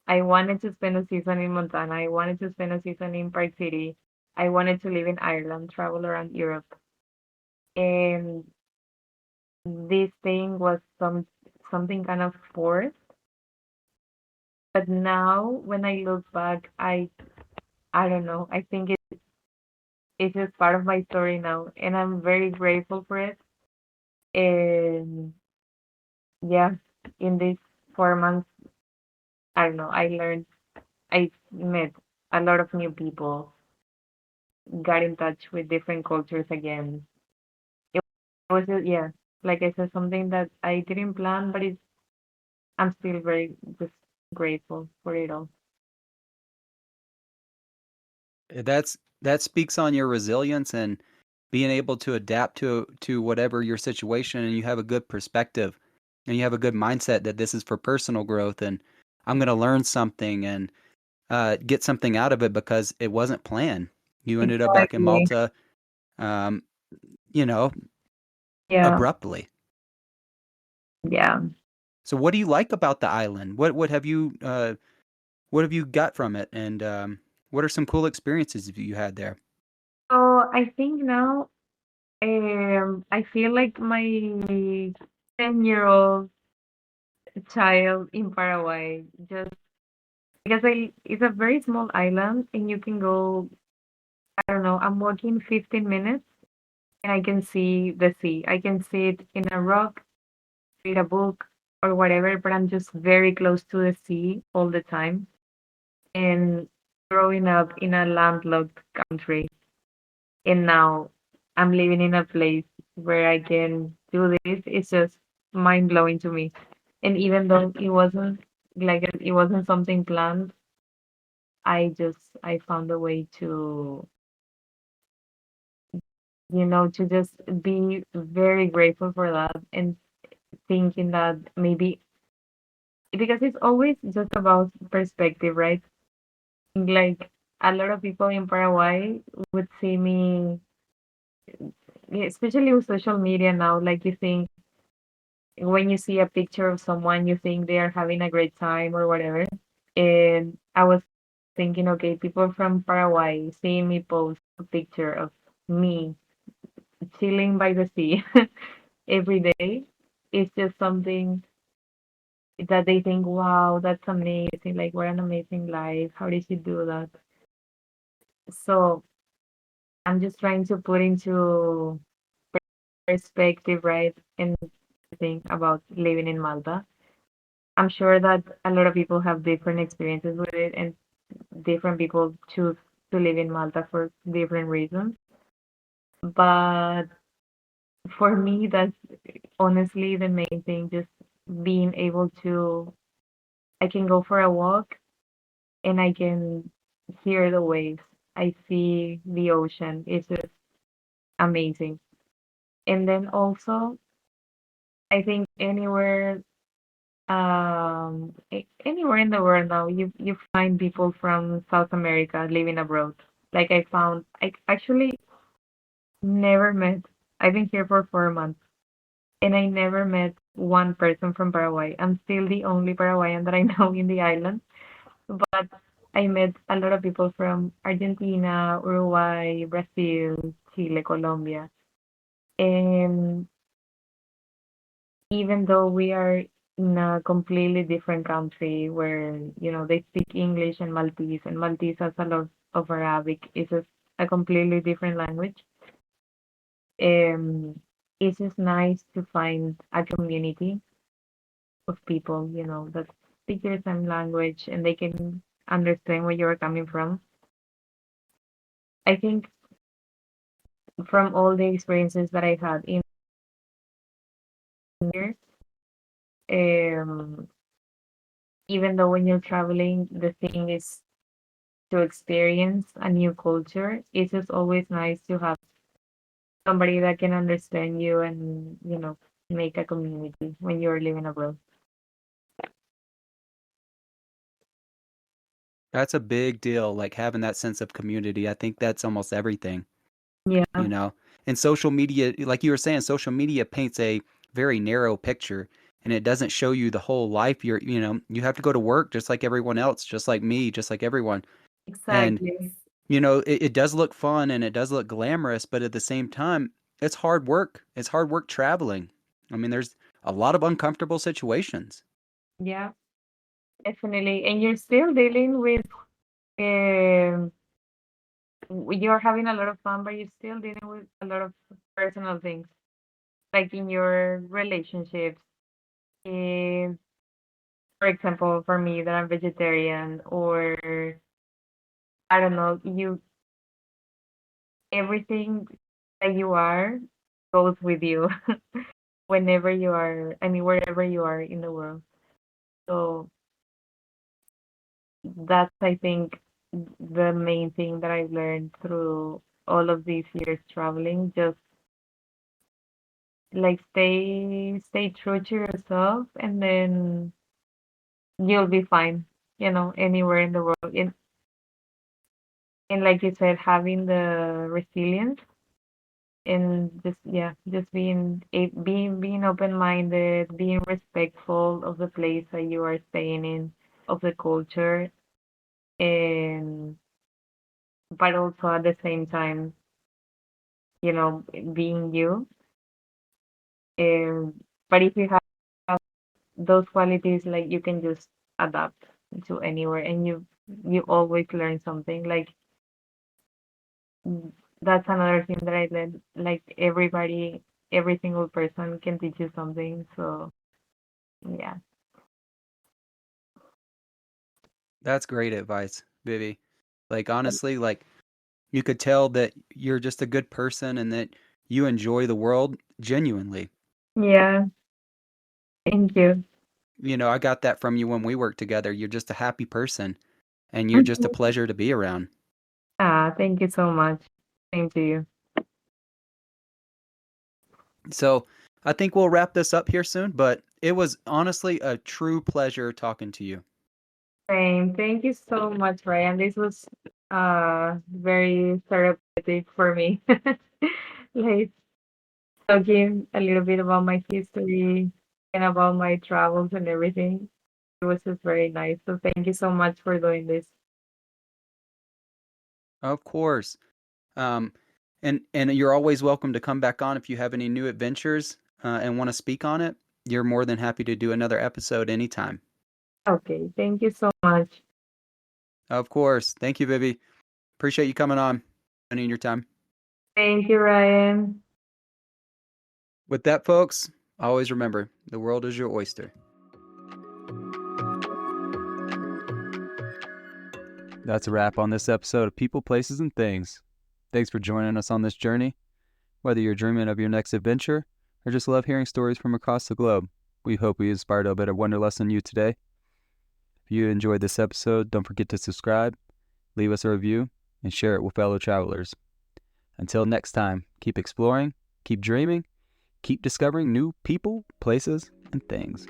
S2: I wanted to spend a season in Montana. I wanted to spend a season in Park City. I wanted to live in Ireland, travel around Europe. And this thing was something kind of forced. But now when I look back, I don't know. I think it's just part of my story now. And I'm very grateful for it. And yeah, in these 4 months, I don't know, I met a lot of new people, got in touch with different cultures again. It was just, yeah, like I said, something that I didn't plan, but I'm still very just grateful for it all.
S1: That's that speaks on your resilience and being able to adapt to whatever your situation, and you have a good perspective and you have a good mindset that this is for personal growth and I'm going to learn something and get something out of it because it wasn't planned. You ended up back in
S2: Exactly.
S1: Malta, um, you know,
S2: Yeah.
S1: abruptly.
S2: Yeah.
S1: So what do you like about the island? What have you got from it, and what are some cool experiences you had there?
S2: So I think now, I feel like my 10-year-old child in Paraguay, just because it's a very small island and you can go, I don't know, I'm walking 15 minutes and I can see the sea. I can sit in a rock, read a book or whatever, but I'm just very close to the sea all the time. And growing up in a landlocked country, and now I'm living in a place where I can do this, it's just mind blowing to me. And even though it wasn't something planned, I found a way to, to just be very grateful for that and thinking that maybe because it's always just about perspective, right? Like a lot of people in Paraguay would see me, especially with social media now, like you think when you see a picture of someone, you think they are having a great time or whatever. And I was thinking, okay, people from Paraguay seeing me post a picture of me chilling by the sea every day, it's just something that they think, wow, that's amazing. Like, what an amazing life. How did she do that? So I'm just trying to put into perspective, right? And think about living in Malta. I'm sure that a lot of people have different experiences with it, and different people choose to live in Malta for different reasons. But for me, that's honestly the main thing, just being able to, I can go for a walk and I can hear the waves. I see the ocean. It's just amazing. And then also, I think anywhere in the world now, you find people from South America living abroad. Like I actually never met. I've been here for 4 months, and I never met one person from Paraguay. I'm still the only Paraguayan that I know in the island, but I met a lot of people from Argentina, Uruguay, Brazil, Chile, Colombia. And even though we are in a completely different country where, they speak English and Maltese has a lot of Arabic, it's just a completely different language. Um, it's just nice to find a community of people, that speak your same language and they can understand where you're coming from. I think from all the experiences that I had in here, um, even though when you're traveling, the thing is to experience a new culture, it's just always nice to have somebody that can understand you and, make a community when you're living abroad.
S1: That's a big deal, like having that sense of community. I think that's almost everything,
S2: Yeah,
S1: you know. And social media, like you were saying, social media paints a very narrow picture and it doesn't show you the whole life. You have to go to work just like everyone else, just like me, just like everyone. And
S2: exactly.
S1: it does look fun and it does look glamorous, but at the same time, it's hard work. It's hard work traveling. I mean, there's a lot of uncomfortable situations.
S2: Yeah, definitely. And you're still dealing with, um, you're having a lot of fun, but you're still dealing with a lot of personal things, like in your relationships. If, for example, for me, that I'm vegetarian, or I don't know, everything that you are goes with you whenever you are, I mean, wherever you are in the world. So that's, I think. the main thing that I've learned through all of these years traveling. Just like stay true to yourself, and then you'll be fine, anywhere in the world. And like you said, having the resilience, and just, yeah, just being open-minded, being respectful of the place that you are staying in, of the culture, and but also at the same time, being you. Um, but if you have those qualities, like, you can just adapt to anywhere, and you always learn something. Like, mm, that's another thing that I learned. Like, every single person can teach you something. So yeah.
S1: That's great advice, Vivi. Like honestly, like you could tell that you're just a good person and that you enjoy the world genuinely.
S2: Yeah. Thank you.
S1: I got that from you when we worked together. You're just a happy person and you're just a
S2: Mhm.
S1: pleasure to be around.
S2: Thank you so much. Same to you.
S1: So I think we'll wrap this up here soon, but it was honestly a true pleasure talking to you.
S2: Same. Thank you so much, Ryan. This was very therapeutic for me. Like, talking a little bit about my history and about my travels and everything. It was just very nice. So thank you so much for doing this.
S1: Of course. Um, and you're always welcome to come back on if you have any new adventures and want to speak on it. You're more than happy to do another episode anytime.
S2: Okay, thank you so much.
S1: Of course. Thank you, Vivi. Appreciate you coming on and in your time.
S2: Thank you, Ryan.
S1: With that, folks, always remember the world is your oyster. That's a wrap on this episode of People, Places, and Things. Thanks for joining us on this journey. Whether you're dreaming of your next adventure or just love hearing stories from across the globe, we hope we inspired a bit of wanderlust in you today. If you enjoyed this episode, don't forget to subscribe, leave us a review, and share it with fellow travelers. Until next time, keep exploring, keep dreaming, keep discovering new people, places, and things.